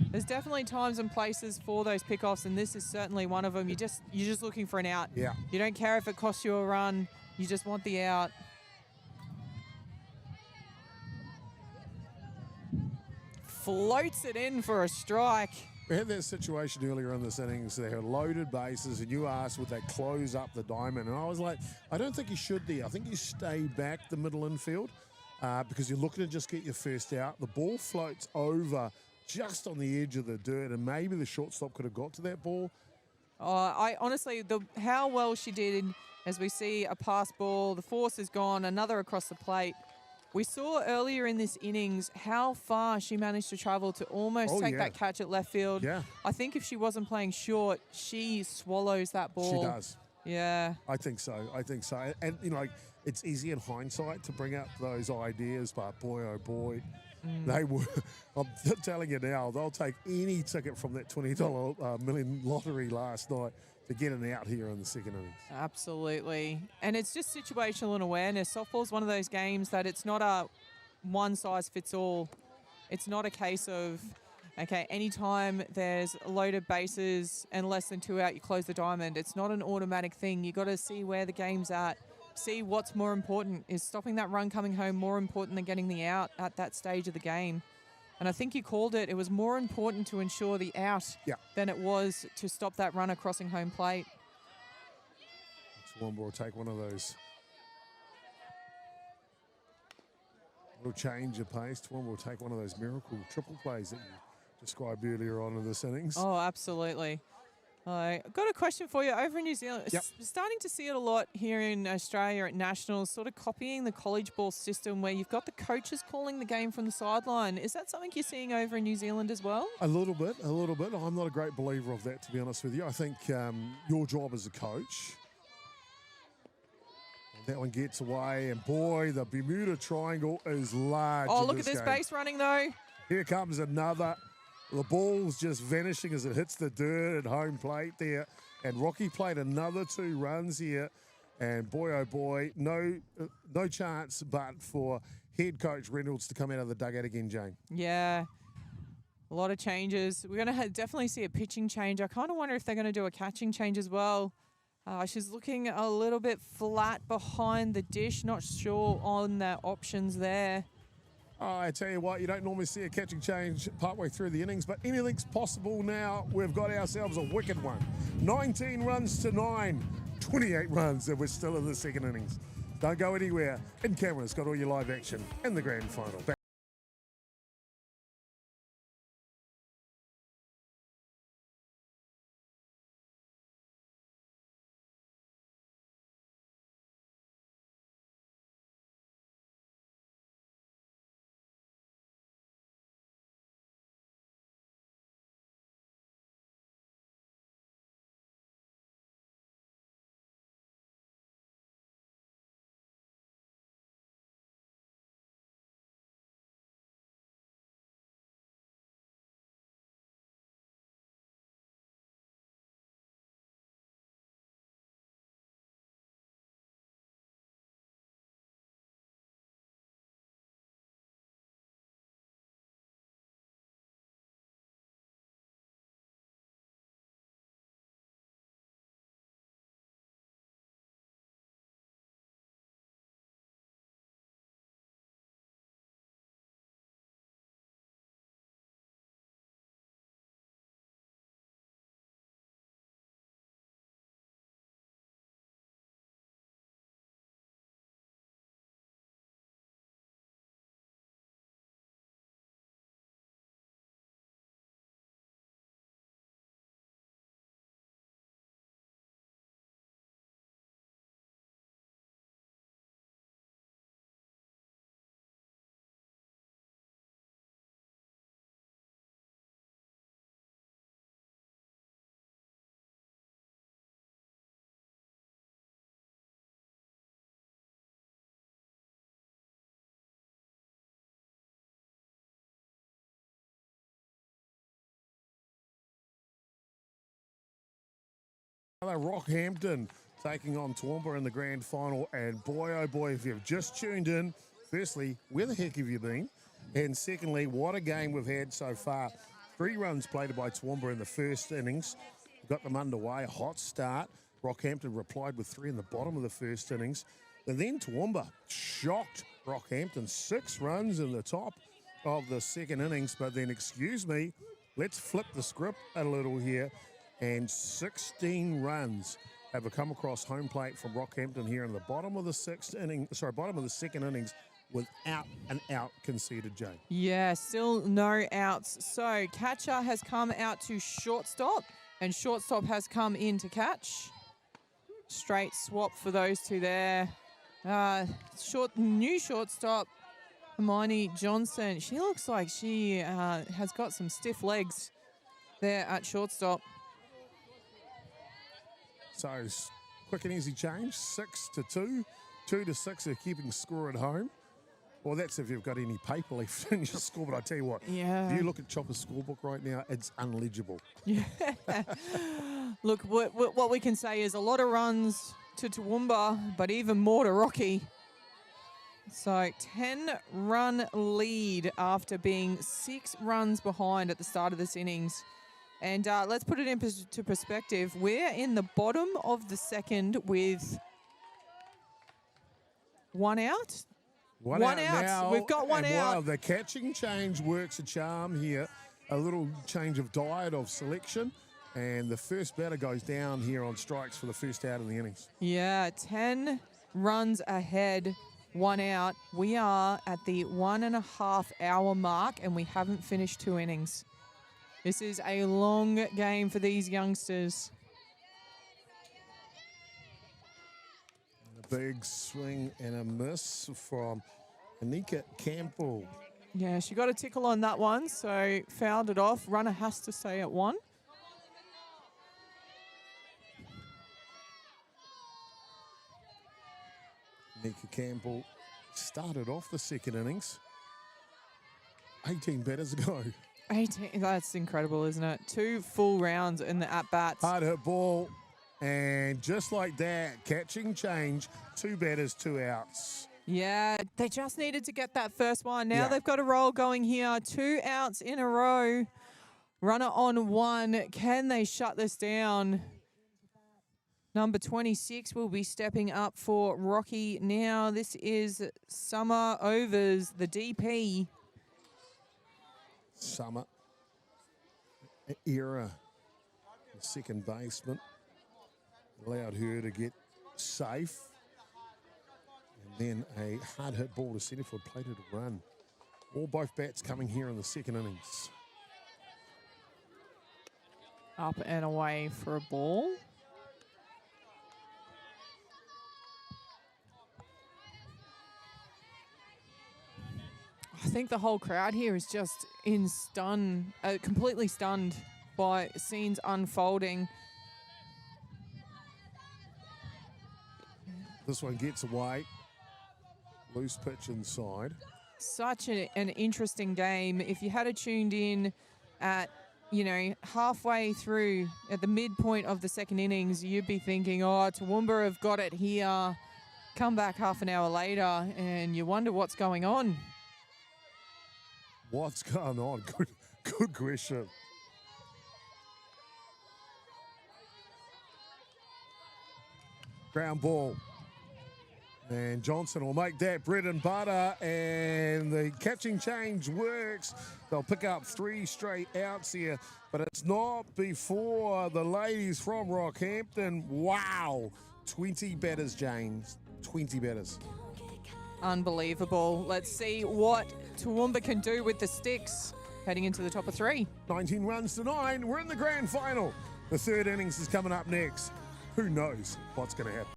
There's definitely times and places for those pickoffs, and this is certainly one of them. You're just looking for an out. Yeah. You don't care if it costs you a run. You just want the out. Floats it in for a strike. We had that situation earlier in this innings. They had loaded bases, and you asked would they close up the diamond, and I was like, I don't think you should there. I think you stay back the middle infield because you're looking to just get your first out. The ball floats over just on the edge of the dirt, and maybe the shortstop could have got to that ball. I honestly, how well she did, as we see a pass ball, the force is gone, another across the plate. We saw earlier in this innings how far she managed to travel to almost take that catch at left field. Yeah. I think if she wasn't playing short, she swallows that ball. She does. Yeah. I think so. And, you know, it's easy in hindsight to bring up those ideas, but boy, oh boy, they were, I'm telling you now, they'll take any ticket from that $20 million lottery last night to get an out here in the second innings. Absolutely. And it's just situational and awareness. Softball's one of those games that it's not a one size fits all. It's not a case of, okay, anytime there's loaded bases and less than 2 out, you close the diamond. It's not an automatic thing. You got to see where the game's at. See what's more important. Is stopping that run coming home more important than getting the out at that stage of the game? And I think you called it. It was more important to ensure the out than it was to stop that runner crossing home plate. Toowoomba will take one of those. Little change of pace. Toowoomba will take one of those miracle triple plays that you described earlier on in this innings. Oh, absolutely. I've got a question for you. Over in New Zealand, starting to see it a lot here in Australia at Nationals, sort of copying the college ball system where you've got the coaches calling the game from the sideline. Is that something you're seeing over in New Zealand as well? A little bit. I'm not a great believer of that, to be honest with you. I think your job as a coach, that one gets away, and boy, the Bermuda Triangle is large. Oh, look at this base running, though. Here comes another. The ball's just vanishing as it hits the dirt at home plate there. And Rocky played another 2 runs here. And boy, oh boy, no chance but for head coach Reynolds to come out of the dugout again, Jane. Yeah, a lot of changes. We're going to definitely see a pitching change. I kind of wonder if they're going to do a catching change as well. She's looking a little bit flat behind the dish. Not sure on their options there. Oh, I tell you what, you don't normally see a catching change partway through the innings, but anything's possible now. We've got ourselves a wicked one. 19 runs to 9, 28 runs, and we're still in the second innings. Don't go anywhere. In camera's got all your live action in the grand final. Rockhampton taking on Toowoomba in the grand final, and boy oh boy, if you've just tuned in, firstly, where the heck have you been? And secondly, what a game we've had so far. 3 runs played by Toowoomba in the first innings, got them underway, a hot start. Rockhampton replied with 3 in the bottom of the first innings, and then Toowoomba shocked Rockhampton, 6 runs in the top of the second innings. But then, excuse me, let's flip the script a little here. And 16 runs have come across home plate from Rockhampton here in the bottom of the bottom of the second innings, without an out conceded, Jane. Yeah, still no outs. So catcher has come out to shortstop, and shortstop has come in to catch. Straight swap for those two there. New shortstop, Hermione Johnson. She looks like she has got some stiff legs there at shortstop. So quick and easy change, 6-2, 2-6 are keeping score at home. Well, that's if you've got any paper left in your score, but I tell you what, yeah. If you look at Chopper's scorebook right now, it's unlegible. Yeah. Look, what we can say is a lot of runs to Toowoomba, but even more to Rocky. So 10-run lead after being 6 runs behind at the start of this innings. And let's put it into perspective. We're in the bottom of the second with 1 out. One out. Now, we've got 1 out. Wow, the catching change works a charm here. A little change of diet of selection. And the first batter goes down here on strikes for the first out of the innings. Yeah, 10 runs ahead, 1 out. We are at the 1.5 hour mark, and we haven't finished 2 innings. This is a long game for these youngsters. A big swing and a miss from Anika Campbell. Yeah, she got a tickle on that one, so fouled it off. Runner has to stay at 1. Anika Campbell started off the second innings. 18 batters ago. 18, that's incredible, isn't it? 2 full rounds in the at-bats. Hard hit ball, and just like that, catching change, 2 batters, 2 outs. Yeah, they just needed to get that first one. Now they've got a roll going here. 2 outs in a row. Runner on 1. Can they shut this down? Number 26 will be stepping up for Rocky now. This is Summer Overs, the DP. Summer era, the second baseman, allowed her to get safe. Then a hard hit ball to centre field, plated a run. Both bats coming here in the second innings. Up and away for a ball. I think the whole crowd here is just completely stunned by scenes unfolding. This one gets away. Loose pitch inside. Such an interesting game. If you had tuned in at, halfway through at the midpoint of the second innings, you'd be thinking, oh, Toowoomba have got it here. Come back half an hour later and you wonder what's going on. What's going on? Good question. Ground ball. And Johnson will make that bread and butter, and the catching change works. They'll pick up 3 straight outs here, but it's not before the ladies from Rockhampton. Wow. 20 batters, James. 20 batters. Unbelievable. Let's see what Toowoomba can do with the sticks heading into the top of 3. 19 runs to 9. We're in the grand final. The third innings is coming up next. Who knows what's going to happen?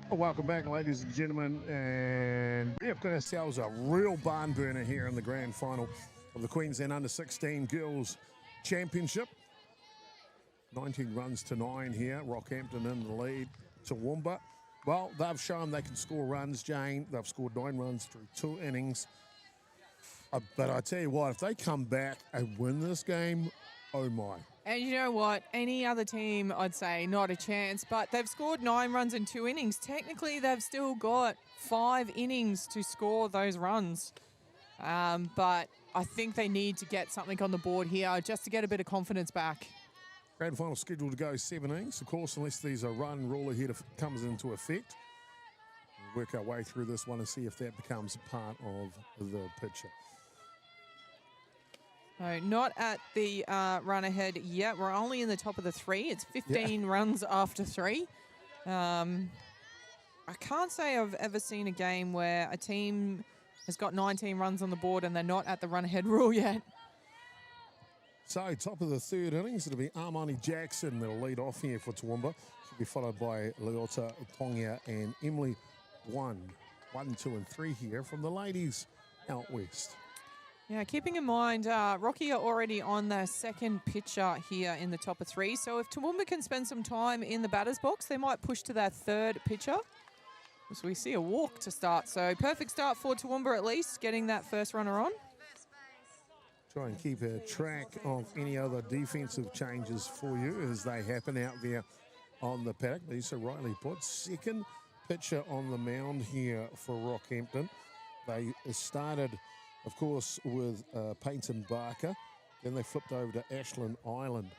Well, welcome back, ladies and gentlemen, and we've got ourselves a real barn burner here in the grand final of the Queensland Under-16 Girls Championship. 19 runs to 9 here. Rockhampton in the lead. Toowoomba, well, they've shown they can score runs, Jane. They've scored 9 runs through 2 innings. But I tell you what, if they come back and win this game, oh my. And you know what? Any other team, I'd say, not a chance. But they've scored 9 runs in 2 innings. Technically, they've still got 5 innings to score those runs. But I think they need to get something on the board here just to get a bit of confidence back. Grand final scheduled to go 7 innings, of course, unless there's a run rule ahead comes into effect. We'll work our way through this one and see if that becomes part of the picture. No, not at the run ahead yet. We're only in the top of the 3. It's 15 runs after 3. I can't say I've ever seen a game where a team has got 19 runs on the board and they're not at the run ahead rule yet. So, top of the 3rd innings, it'll be Armani Jackson that'll lead off here for Toowoomba. She'll be followed by Leota Tongia and Emily 1, 2, and 3 here from the ladies out west. Yeah, keeping in mind, Rocky are already on their 2nd pitcher here in the top of 3. So if Toowoomba can spend some time in the batter's box, they might push to their 3rd pitcher. So we see a walk to start. So perfect start for Toowoomba at least, getting that first runner on. Try and keep a track of any other defensive changes for you as they happen out there on the paddock. Lisa rightly put. 2nd pitcher on the mound here for Rockhampton. They started, of course, with Peyton Barker. Then they flipped over to Ashlyn Island,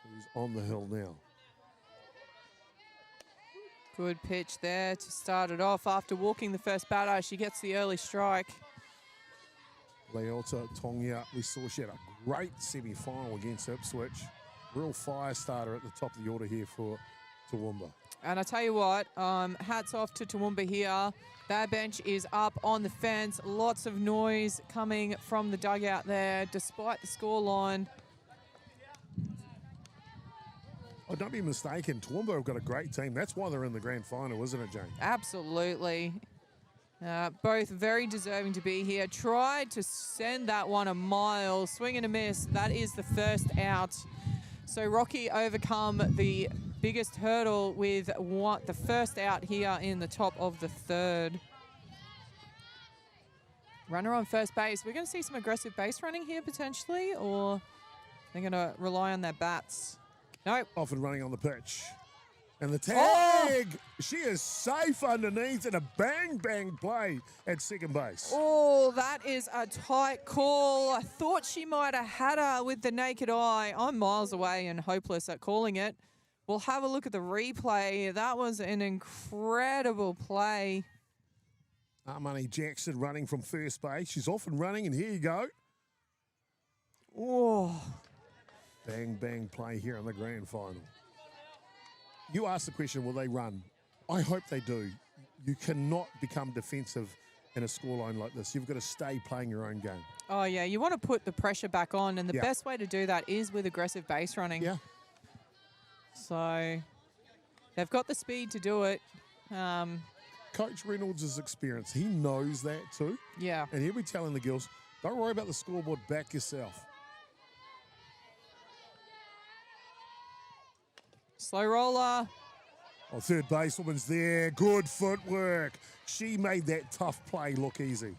who's on the hill now. Good pitch there to start it off. After walking the first batter, she gets the early strike. Leota Tongia, we saw she had a great semi-final against Ipswich. Real fire starter at the top of the order here for Toowoomba. And I tell you what, hats off to Toowoomba here. Their bench is up on the fence. Lots of noise coming from the dugout there, despite the scoreline. Oh, don't be mistaken. Toowoomba have got a great team. That's why they're in the grand final, isn't it, Jane? Absolutely. Both very deserving to be here. Tried to send that one a mile. Swing and a miss. That is the first out. So Rocky overcome the biggest hurdle with the first out here in the top of the third. Runner on first base. We're going to see some aggressive base running here potentially, or they're going to rely on their bats. Nope. Often running on the pitch. And the tag, she is safe underneath, and a bang play at second base. Oh, that is a tight call. I thought she might have had her with the naked eye. I'm miles away and hopeless at calling it. We'll have a look at the replay. That was an incredible play. Armani Jackson running from first base. She's off and running, and here you go. Oh. Bang play here in the grand final. You asked the question, will they run? I hope they do. You cannot become defensive in a scoreline like this. You've got to stay playing your own game. Oh, yeah. You want to put the pressure back on, and the best way to do that is with aggressive base running. Yeah. So they've got the speed to do it. Coach Reynolds' experience, he knows that too. Yeah. And he'll be telling the girls, don't worry about the scoreboard, back yourself. Slow roller. Oh, third basewoman's there. Good footwork. She made that tough play look easy.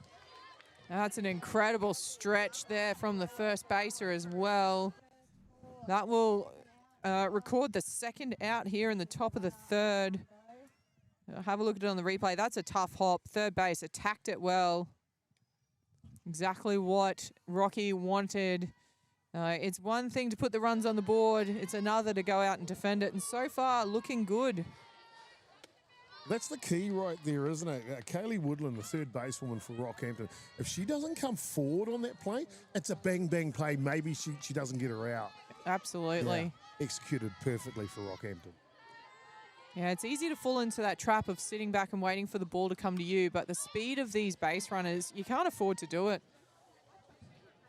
That's an incredible stretch there from the first baser as well. That will record the second out here in the top of the third. Have a look at it on the replay. That's a tough hop. Third base attacked it well. Exactly what Rocky wanted. It's one thing to put the runs on the board. It's another to go out and defend it. And so far, looking good. That's the key right there, isn't it? Kaylee Woodland, the third basewoman for Rockhampton, if she doesn't come forward on that play, it's a bang play. Maybe she doesn't get her out. Absolutely. Yeah, executed perfectly for Rockhampton. Yeah, it's easy to fall into that trap of sitting back and waiting for the ball to come to you, but the speed of these base runners, you can't afford to do it.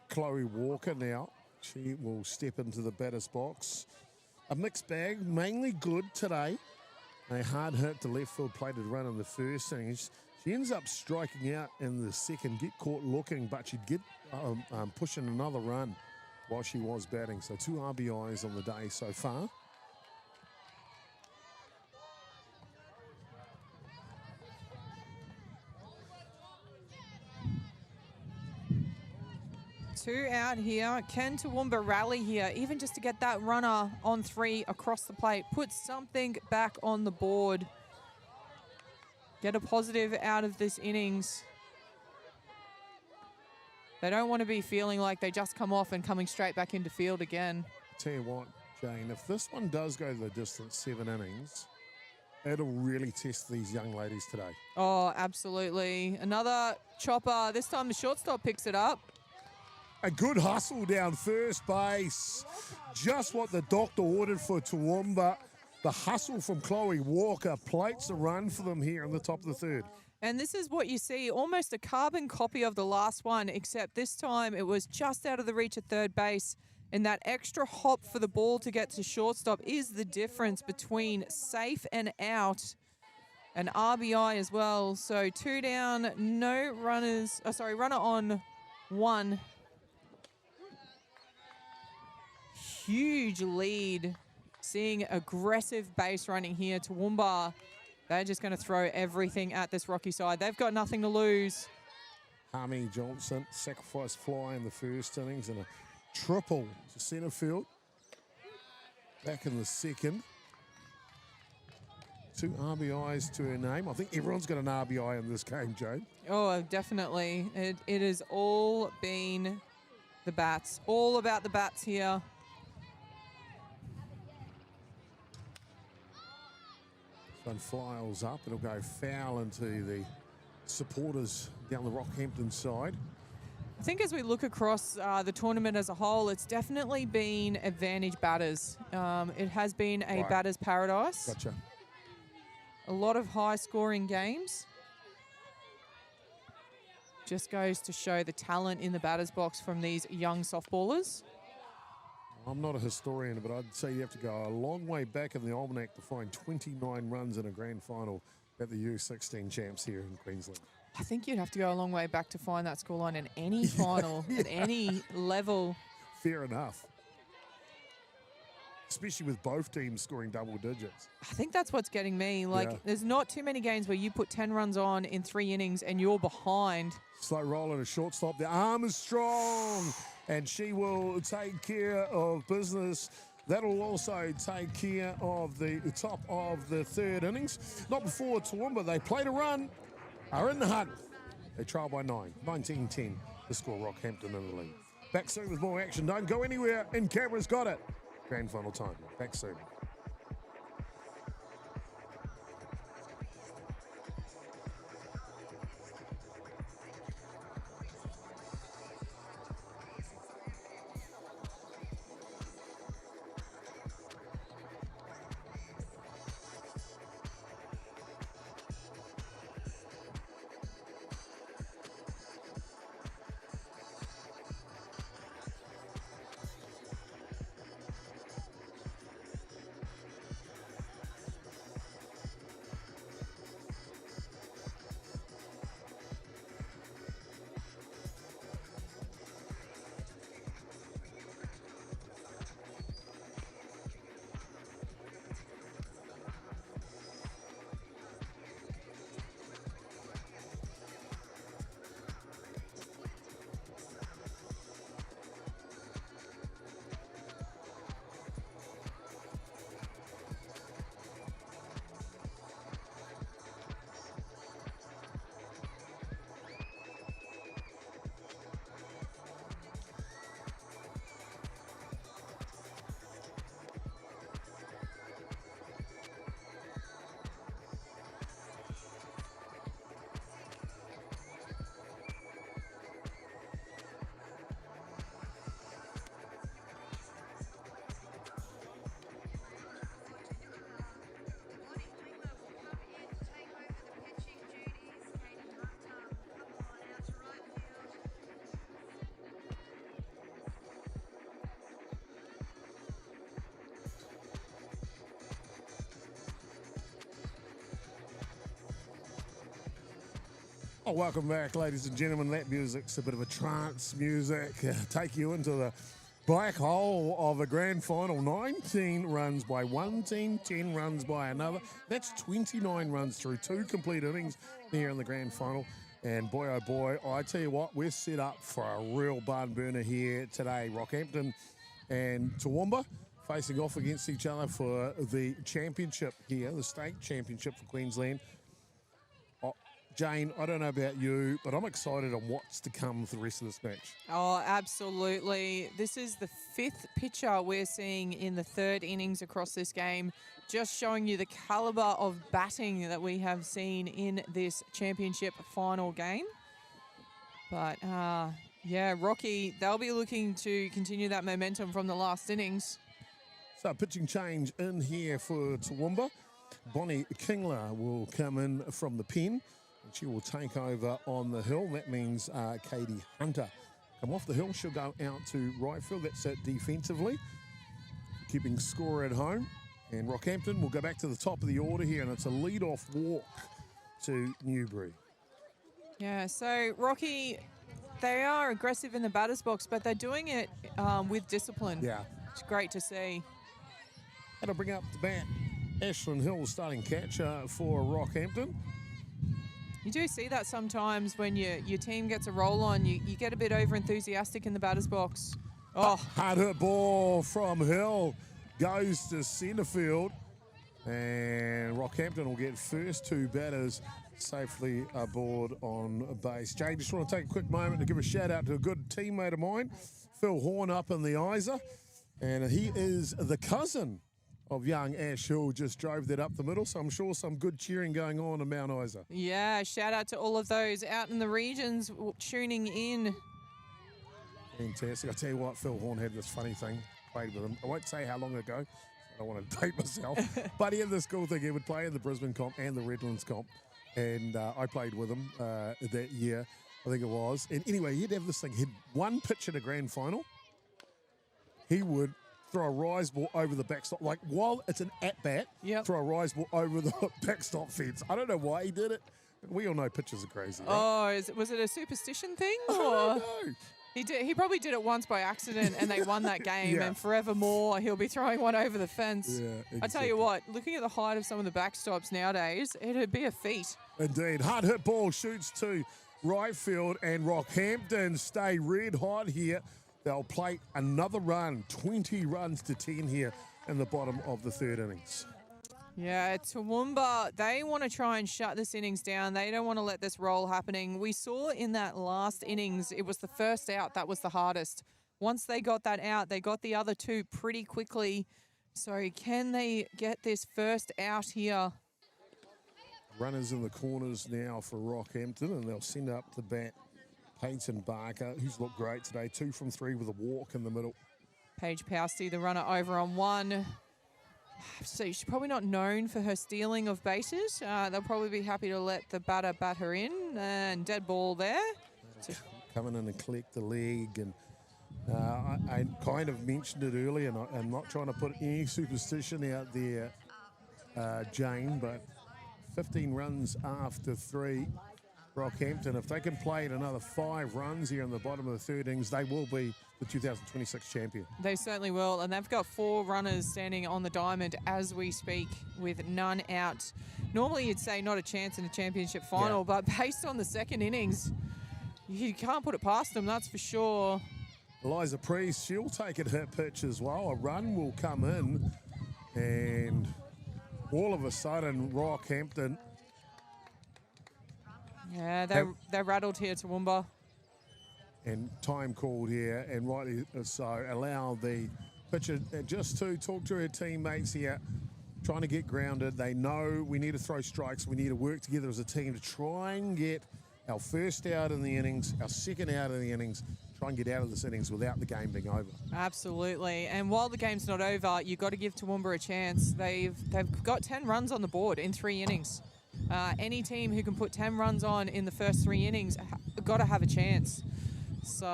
Chloe Walker now. She will step into the batter's box. A mixed bag, mainly good today. A hard hit to left field plated run in the first innings. She ends up striking out in the second, get caught looking, but she'd get pushing another run while she was batting. So 2 RBIs on the day so far. Two out here. Can Toowoomba rally here, even just to get that runner on 3 across the plate? Put something back on the board. Get a positive out of this innings. They don't want to be feeling like they just come off and coming straight back into field again. Tell you what, Jane, if this one does go the distance, 7 innings, it'll really test these young ladies today. Oh, absolutely. Another chopper. This time the shortstop picks it up. A good hustle down first base. Just what the doctor ordered for Toowoomba. The hustle from Chloe Walker plates a run for them here in the top of the third. And this is what you see, almost a carbon copy of the last one, except this time it was just out of the reach of third base. And that extra hop for the ball to get to shortstop is the difference between safe and out. An RBI as well. So 2 down, no runners. Oh, sorry, runner on 1. Huge lead. Seeing aggressive base running here. Toowoomba, they're just going to throw everything at this Rocky side. They've got nothing to lose. Harmony Johnson, sacrifice fly in the first innings and a triple to centre field. Back in the second. 2 RBIs to her name. I think everyone's got an RBI in this game, Jane. Oh, definitely. It has all been the bats. All about the bats here. One flies up, it'll go foul into the supporters down the Rockhampton side. I think as we look across the tournament as a whole, it's definitely been advantage batters. It has been a batter's paradise. Gotcha. a lot of high-scoring games. Just goes to show the talent in the batter's box from these young softballers. I'm not a historian, but I'd say you have to go a long way back in the almanac to find 29 runs in a grand final at the U16 champs here in Queensland. I think you'd have to go a long way back to find that scoreline in any final, at any level. Fair enough. Especially with both teams scoring double digits. I think that's what's getting me. Like, there's not too many games where you put 10 runs on in 3 innings and you're behind. Slow roll and a shortstop. The arm is strong, and she will take care of business. That'll also take care of the top of the 3rd innings. Not before Toowoomba. They played a run, are in the hunt. They trail by 9, 19-10 to score Rockhampton in the lead. Back soon with more action. Don't go anywhere. In camera's got it. Grand final time. Back soon. Oh, welcome back, ladies and gentlemen. That music's a bit of a trance music. Take you into the black hole of a grand final. 19 runs by one team, 10 runs by another. That's 29 runs through 2 complete innings here in the grand final. And boy, oh boy, I tell you what, we're set up for a real barn burner here today. Rockhampton and Toowoomba facing off against each other for the championship here, the state championship for Queensland. Jane, I don't know about you, but I'm excited on what's to come for the rest of this match. Oh, absolutely. This is the 5th pitcher we're seeing in the 3rd innings across this game, just showing you the calibre of batting that we have seen in this championship final game. But, yeah, Rocky, they'll be looking to continue that momentum from the last innings. So pitching change in here for Toowoomba. Bonnie Kingler will come in from the pen. She will take over on the hill. That means Katie Hunter come off the hill. She'll go out to right field. That's it defensively. Keeping score at home. And Rockhampton will go back to the top of the order here, and it's a lead-off walk to Newbury. Yeah, so Rocky, they are aggressive in the batter's box, but they're doing it with discipline. Yeah. It's great to see. That'll bring up the bat. Ashlyn Hill starting catcher for Rockhampton. You do see that sometimes when your team gets a roll on, you get a bit over-enthusiastic in the batter's box. Oh, hard hit ball from Hill goes to centre field, and Rockhampton will get first 2 batters safely aboard on base. Jay, just want to take a quick moment to give a shout out to a good teammate of mine, Phil Horn up in the Isa, and he is the cousin of young Ash Hill. Just drove that up the middle, so I'm sure some good cheering going on in Mount Isa. Yeah, shout out to all of those out in the regions tuning in. Fantastic. I tell you what, Phil Horn had this funny thing, played with him. I won't say how long ago, I don't want to date myself. But he had this cool thing. He would play in the Brisbane comp and the Redlands comp. And I played with him that year, I think it was. And anyway, he'd have this thing. He'd one pitch at a grand final. He would throw a rise ball over the backstop. Like, while it's an at-bat, throw a rise ball over the backstop fence. I don't know why he did it. We all know pitches are crazy, right? Oh, was it a superstition thing? I don't know. He probably did it once by accident and they won that game, and forevermore he'll be throwing one over the fence. Yeah, exactly. I tell you what, looking at the height of some of the backstops nowadays, it'd be a feat. Indeed. Hard hit ball shoots to right field, and Rockhampton stay red hot here. They'll plate another run, 20 runs to 10 here in the bottom of the third innings. Yeah, Toowoomba, they want to try and shut this innings down. They don't want to let this roll happening. We saw in that last innings, it was the first out that was the hardest. Once they got that out, they got the other two pretty quickly. So can they get this first out here? Runners in the corners now for Rockhampton, and they'll send up the bat Peyton Barker, who's looked great today. 2 from 3 with a walk in the middle. Paige Pousty, the runner over on one. So she's probably not known for her stealing of bases. They'll probably be happy to let the batter bat her in, and dead ball there. Come in and collect the leg, and I kind of mentioned it earlier, and I'm not trying to put any superstition out there, Jane, but 15 runs after 3. Rockhampton, if they can play at another 5 runs here in the bottom of the third innings, they will be the 2026 champion. They certainly will, and they've got 4 runners standing on the diamond as we speak with none out. Normally you'd say not a chance in a championship final, but based on the second innings, you can't put it past them, that's for sure. Eliza Priest, she'll take a hit pitch as well. A run will come in, and all of a sudden Rockhampton, yeah, they're rattled here, Toowoomba. And time called here, and rightly so. Allow the pitcher just to talk to her teammates here, trying to get grounded. They know we need to throw strikes. We need to work together as a team to try and get our first out in the innings, our second out in the innings, try and get out of this innings without the game being over. Absolutely. And while the game's not over, you've got to give Toowoomba a chance. They've got 10 runs on the board in 3 innings. Any team who can put 10 runs on in the first 3 innings got to have a chance. So,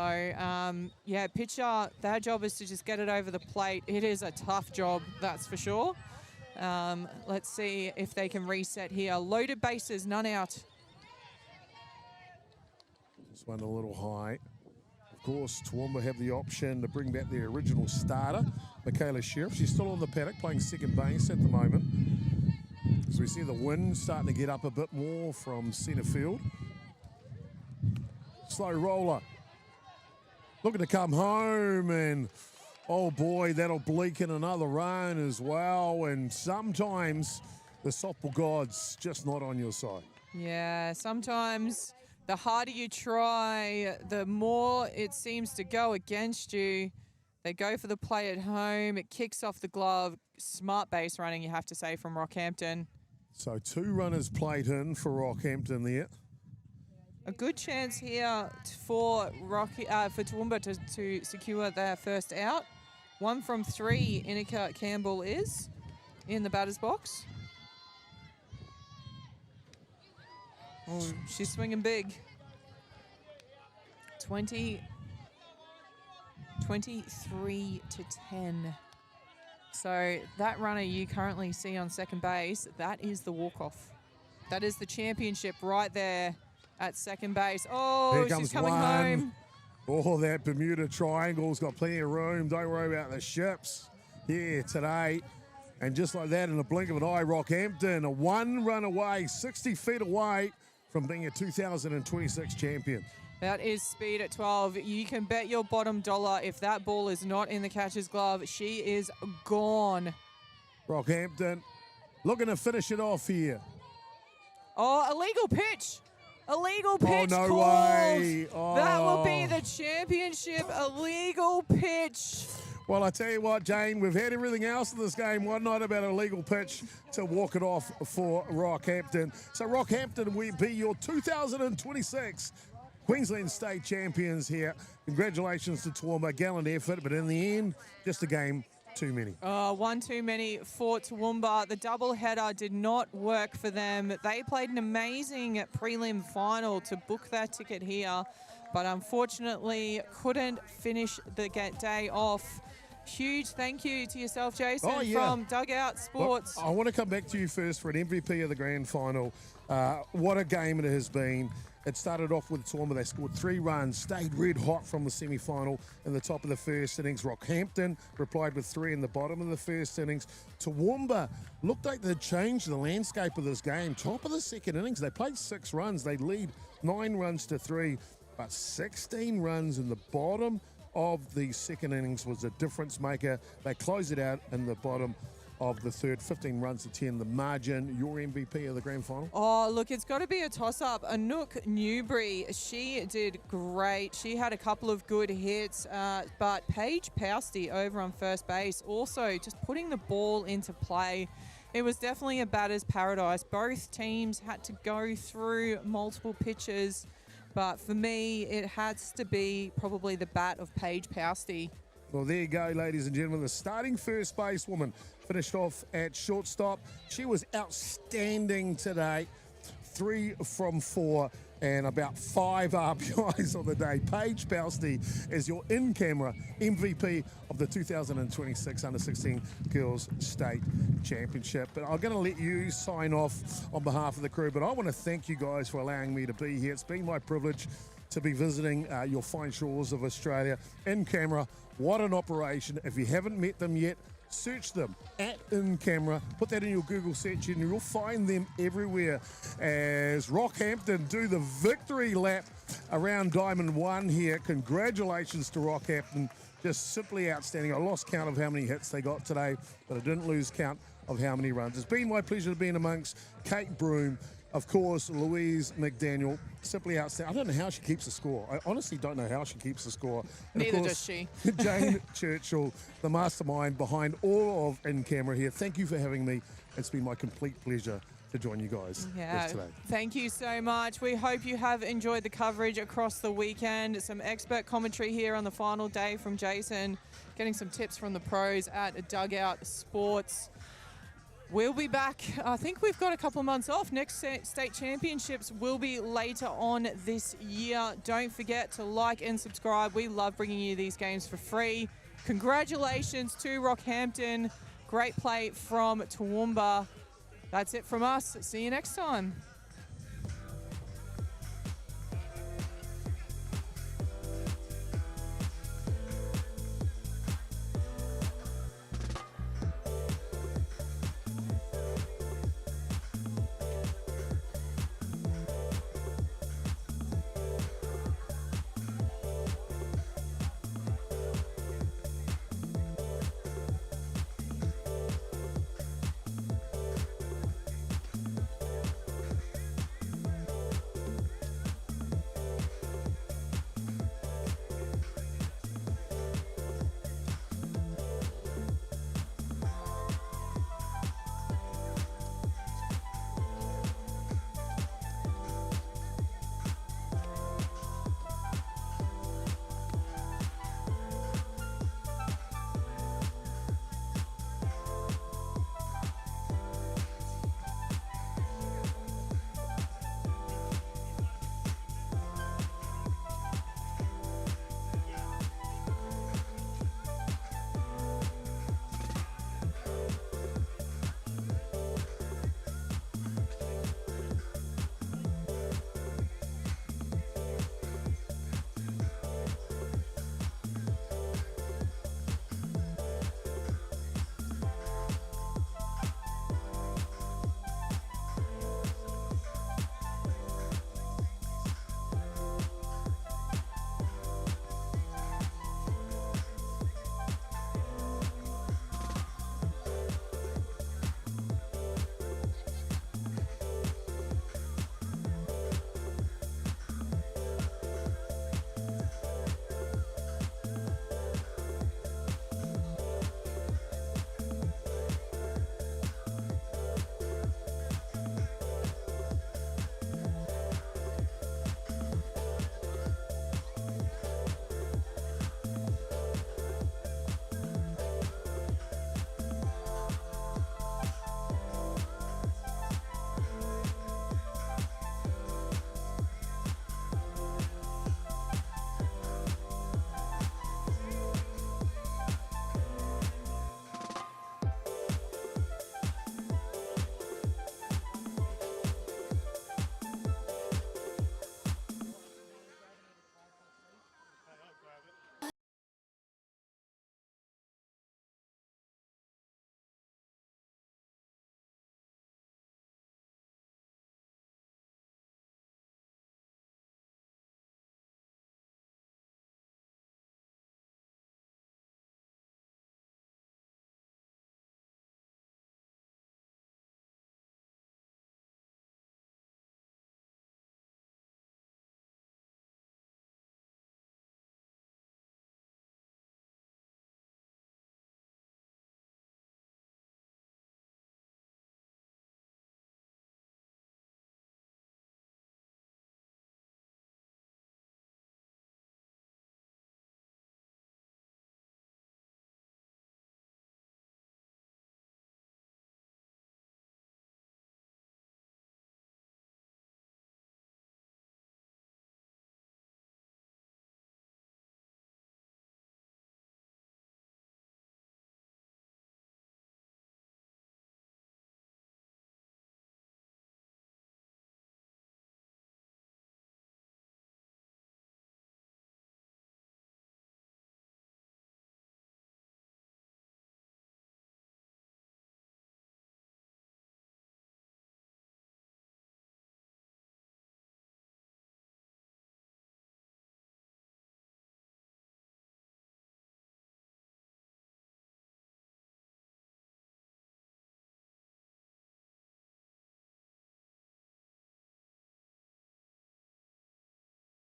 yeah, pitcher, their job is to just get it over the plate. It is a tough job, that's for sure. Let's see if they can reset here. Loaded bases, none out. This one a little high. Of course, Toowoomba have the option to bring back their original starter, Michaela Sheriff. She's still on the paddock playing second base at the moment. As we see the wind starting to get up a bit more from centre field. Slow roller. Looking to come home, and oh boy, that'll bleak in another run as well. And sometimes the softball god's just not on your side. Yeah, sometimes the harder you try, the more it seems to go against you. They go for the play at home. It kicks off the glove. Smart base running, you have to say, from Rockhampton. So 2 runners played in for Rockhampton there. A good chance here for Toowoomba to secure their first out. 1 from 3, Inika Campbell is in the batter's box. Oh, she's swinging big. 23 to 10. So that runner you currently see on second base, that is the walk-off. That is the championship right there at second base. Oh, she's coming home. Oh, that Bermuda Triangle's got plenty of room. Don't worry about the ships here today. And just like that, in a blink of an eye, Rockhampton, a 1 run away, 60 feet away from being a 2026 champion. That is speed at 12. You can bet your bottom dollar if that ball is not in the catcher's glove, she is gone. Rockhampton looking to finish it off here. Oh, illegal pitch. Illegal pitch no called. way. Oh. That will be the championship illegal pitch. Well, I tell you what, Jane, we've had everything else in this game. One night about a legal pitch to walk it off for Rockhampton. So Rockhampton will be your 2026 Queensland State champions here. Congratulations to Toowoomba, gallant effort, but in the end, just a game too many. One too many for Toowoomba. The double header did not work for them. They played an amazing prelim final to book their ticket here, but unfortunately couldn't finish the day off. Huge thank you to yourself, Jason, from Dugout Sports. Look, I want to come back to you first for an MVP of the grand final. What a game it has been. It started off with Toowoomba. They scored 3 runs, stayed red hot from the semi-final in the top of the first innings. Rockhampton replied with 3 in the bottom of the first innings. Toowoomba looked like they'd changed the landscape of this game. Top of the second innings, they played 6 runs. They lead 9 runs to 3, but 16 runs in the bottom of the second innings was a difference maker. They closed it out in the bottom of the third, 15 runs to 10. The margin, your MVP of the grand final? Oh, look, it's got to be a toss-up. Anouk Newbury, she did great. She had a couple of good hits, but Paige Pousty over on first base also just putting the ball into play. It was definitely a batter's paradise. Both teams had to go through multiple pitches, but for me, it has to be probably the bat of Paige Pousty. Well, there you go, ladies and gentlemen. The starting first basewoman finished off at shortstop. She was outstanding today. 3 from 4 and about 5 RBIs on the day. Paige Pousty is your in-camera MVP of the 2026 Under-16 Girls State Championship. But I'm going to let you sign off on behalf of the crew. But I want to thank you guys for allowing me to be here. It's been my privilege to be visiting your fine shores of Australia in camera. What an operation. If you haven't met them yet, search them at In Camera. Put that in your Google search and you'll find them everywhere as Rockhampton do the victory lap around Diamond 1 here. Congratulations to Rockhampton. Just simply outstanding. I lost count of how many hits they got today, but I didn't lose count of how many runs. It's been my pleasure to be in amongst Kate Broom, of course, Louise McDaniel, simply outstanding. I don't know how she keeps the score. I honestly don't know how she keeps the score. And Neither of course, does she. Jane Churchill, the mastermind behind all of In Camera here. Thank you for having me. It's been my complete pleasure to join you guys today. Thank you so much. We hope you have enjoyed the coverage across the weekend. Some expert commentary here on the final day from Jason, getting some tips from the pros at Dugout Sports. We'll be back. I think we've got a couple of months off. Next state championships will be later on this year. Don't forget to like and subscribe. We love bringing you these games for free. Congratulations to Rockhampton. Great play from Toowoomba. That's it from us. See you next time.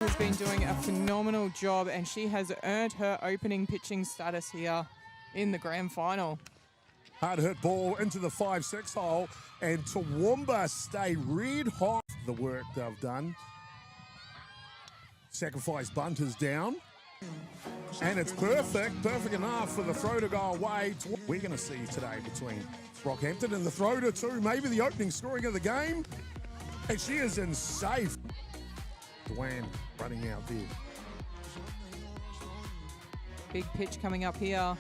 Has been doing a phenomenal job, and she has earned her opening pitching status here in the grand final. Hard hit ball into the 5-6 hole, and Toowoomba stay red hot. The work they've done. Sacrifice bunt is down. And it's perfect enough for the throw to go away. We're going to see today between Rockhampton and the throw to two, maybe the opening scoring of the game. And she is in safe. Dwan running out there. Big pitch coming up here.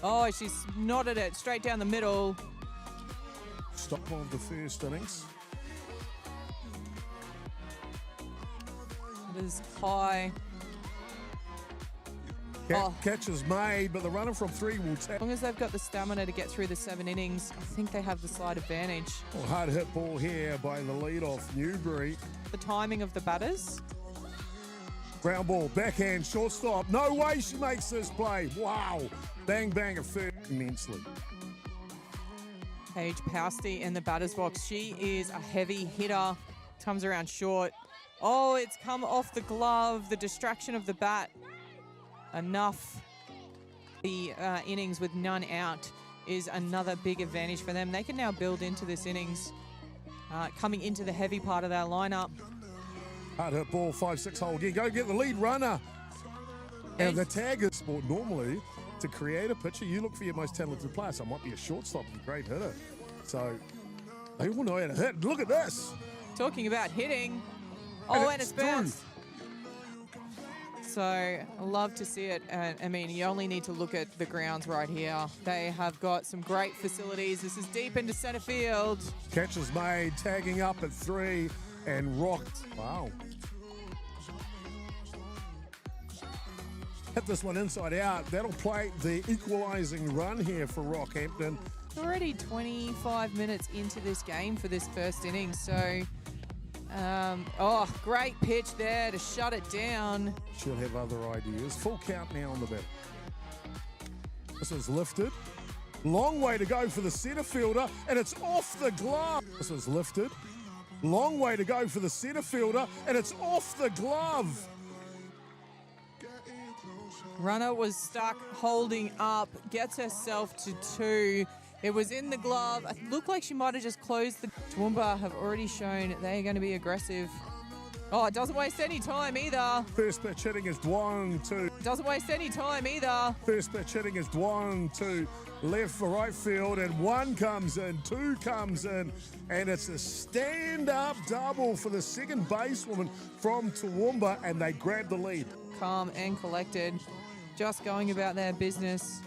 Oh, she's knotted it straight down the middle. Stop of the first innings. It is high. Catch is made, but the runner from three will tap. As long as they've got the stamina to get through the 7 innings, I think they have the slight advantage. Well, hard hit ball here by the lead-off Newbury. The timing of the batters. Ground ball, backhand, shortstop. No way she makes this play. Wow. Bang, bang, a third immensely. Paige Pousty in the batter's box. She is a heavy hitter. Comes around short. Oh, it's come off the glove. The distraction of the bat. Enough. The innings with none out is another big advantage for them. They can now build into this innings. Coming into the heavy part of their lineup. Hard hit ball, 5-6 hole again. Go get the lead runner. And the tag is sport normally to create a pitcher. You look for your most talented player. So it might be a shortstop and a great hitter. So they all know how to hit. Look at this. Talking about hitting. Oh, and it's bounced. So I love to see it. I mean, you only need to look at the grounds right here. They have got some great facilities. This is deep into center field. Catch is made, tagging up at 3 and rocked. Wow. Hit this one inside out. That'll play the equalising run here for Rockhampton. It's already 25 minutes into this game for this first inning. So, oh, great pitch there to shut it down. She'll have other ideas. Full count now on the bat. This is lifted. Long way to go for the centre fielder, and it's off the glove. This is lifted. Long way to go for the centre fielder, and it's off the glove. Runner was stuck holding up, gets herself to 2. It was in the glove. It looked like she might have just closed the... Toowoomba have already shown they're going to be aggressive. Oh, it doesn't waste any time either. First pitch hitting is Dwan to... Doesn't waste any time either. First pitch hitting is Dwan to left for right field, and 1 comes in, 2 comes in, and it's a stand-up double for the second basewoman from Toowoomba, and they grab the lead. Calm and collected, just going about their business.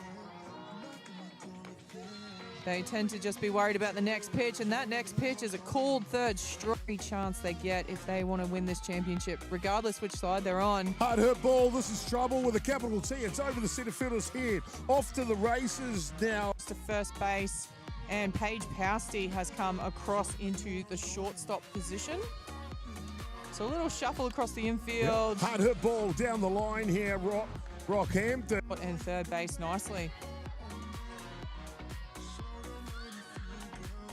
They tend to just be worried about the next pitch, and that next pitch is a called third straight chance they get if they want to win this championship, regardless which side they're on. Hard hit ball. This is trouble with a capital T. It's over the centre fielder's head. Off to the races now. To first base, and Paige Pousty has come across into the shortstop position. So a little shuffle across the infield. Yep. Hard hit ball down the line here, Rockhampton. And third base nicely.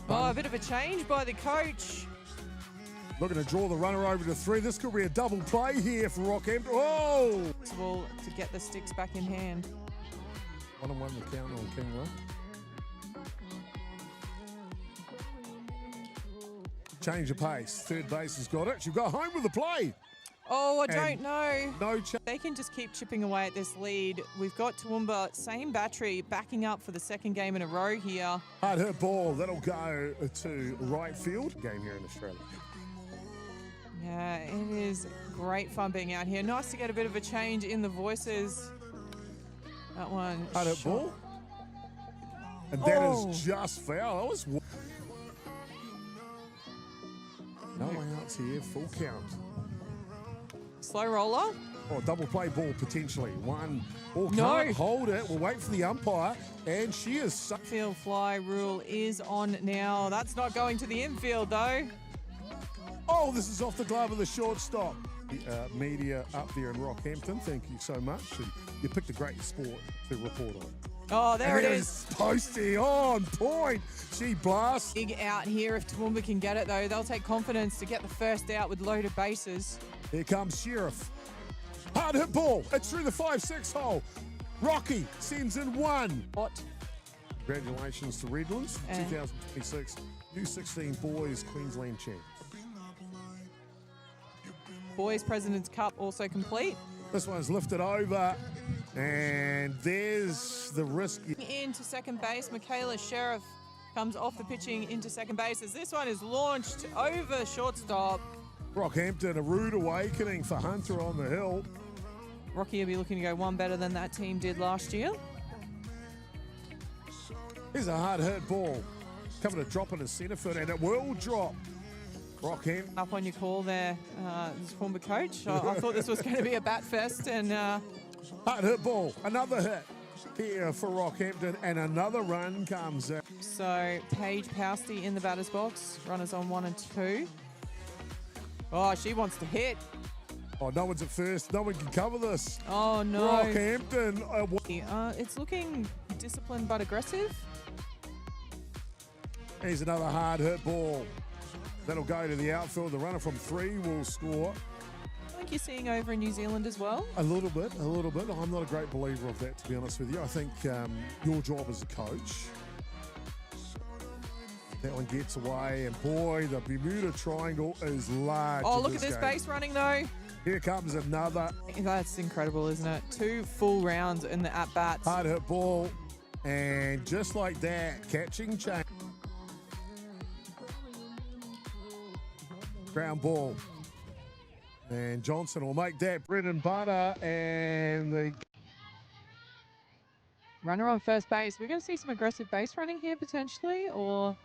Oh, a bit of a change by the coach. Looking to draw the runner over to 3. This could be a double play here for Rockhampton. Oh! Possible to get the sticks back in hand. 1-1 the count on Kingler. Change of pace. Third base has got it. She'll go home with the play. Oh, I don't know. No They can just keep chipping away at this lead. We've got Toowoomba, same battery, backing up for the second game in a row here. Hard hit ball. That'll go to right field. Game here in Australia. Yeah, it is great fun being out here. Nice to get a bit of a change in the voices. That one. Hard hit ball. And that is just foul. That was... No outs here. Full count. Slow roller. Oh, double play ball potentially. 1 ball No. can't hold it. We'll wait for the umpire, and she is... Field fly rule is on now. That's not going to the infield though. Oh, this is off the glove of the shortstop. The media up there in Rockhampton, thank you so much. And you picked a great sport to report on. Oh, there and it is. Posty on point. She blasts. Big out here if Toowoomba can get it, though. They'll take confidence to get the first out with loaded bases. Here comes Sheriff. Hard hit ball. It's through the 5-6 hole. Rocky sends in one. What? Congratulations to Redlands, 2026 U16 Boys Queensland champ. Boys President's Cup also complete. This one's lifted over, and there's the risk. Into second base, Michaela Sheriff comes off the pitching into second base as this one is launched over shortstop. Rockhampton, a rude awakening for Hunter on the hill. Rocky will be looking to go one better than that team did last year. Here's a hard hit ball. Coming to drop in the centre field, and it will drop. Rockhampton. Up on your call there, this former coach. I thought this was going to be a bat fest, and hard hit ball, another hit here for Rockhampton, and another run comes in. So Paige Pousty in the batter's box, runners on 1 and 2. Oh, she wants to hit. Oh, no one's at first. No one can cover this. Oh, no. Rockhampton. It's looking disciplined but aggressive. Here's another hard hit ball. That'll go to the outfield. The runner from 3 will score. I think you're seeing over in New Zealand as well. A little bit. I'm not a great believer of that, to be honest with you. I think your job as a coach. That one gets away, and boy, the Bermuda Triangle is large. Oh, look at this base running, though. Here comes another. That's incredible, isn't it? 2 full rounds in the at-bats. Hard hit ball, and just like that, catching change. Ground ball. And Johnson will make that bread and butter, and the runner on first base. We're going to see some aggressive base running here potentially, or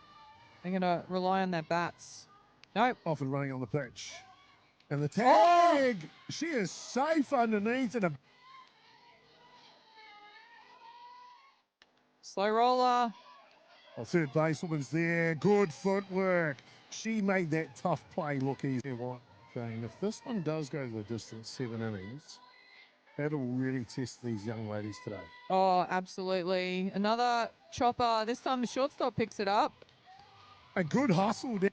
they're going to rely on their bats. Nope. Off and running on the pitch. And the tag, she is safe underneath it. Slow roller. Oh, third basewoman's there. Good footwork. She made that tough play look easy. If this one does go to the distance, 7 innings, that'll really test these young ladies today. Oh, absolutely. Another chopper. This time the shortstop picks it up. A good hustle there,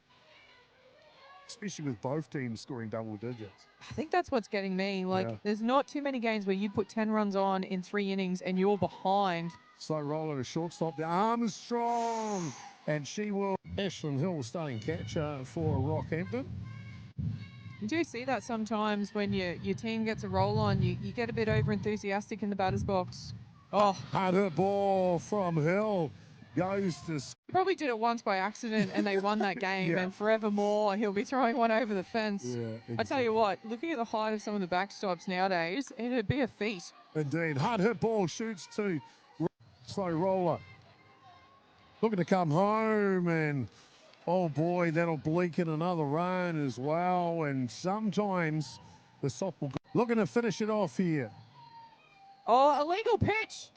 especially with both teams scoring double digits. I think that's what's getting me. There's not too many games where you put 10 runs on in 3 innings and you're behind. Slow roller to shortstop. The arm is strong, and she will. Ashlyn Hill starting catcher for Rockhampton. You do see that sometimes when your team gets a roll on, you get a bit over enthusiastic in the batter's box. Oh, hard hit ball from Hill goes to. Probably did it once by accident and they won that game. And forevermore he'll be throwing one over the fence. Yeah, exactly. I tell you what, looking at the height of some of the backstops nowadays, it'd be a feat. Indeed. Hard hit ball shoots to slow roller. Looking to come home, and oh boy, that'll bleak in another run as well. And sometimes the softball looking to finish it off here. Oh, illegal pitch.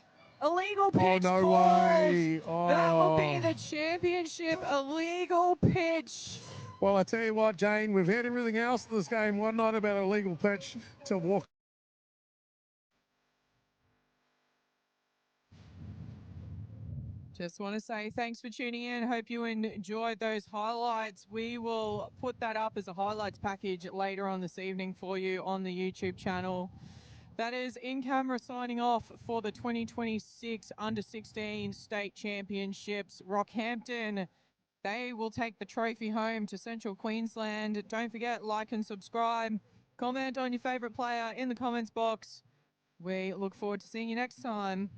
Illegal pitch. Oh, no way. Oh. That will be the championship illegal pitch. Well, I tell you what, Jane, we've had everything else in this game one night about a legal pitch to walk. Just want to say thanks for tuning in. Hope you enjoyed those highlights. We will put that up as a highlights package later on this evening for you on the YouTube channel. That is In Camera signing off for the 2026 Under-16 State Championships. Rockhampton, they will take the trophy home to Central Queensland. Don't forget, like and subscribe. Comment on your favourite player in the comments box. We look forward to seeing you next time.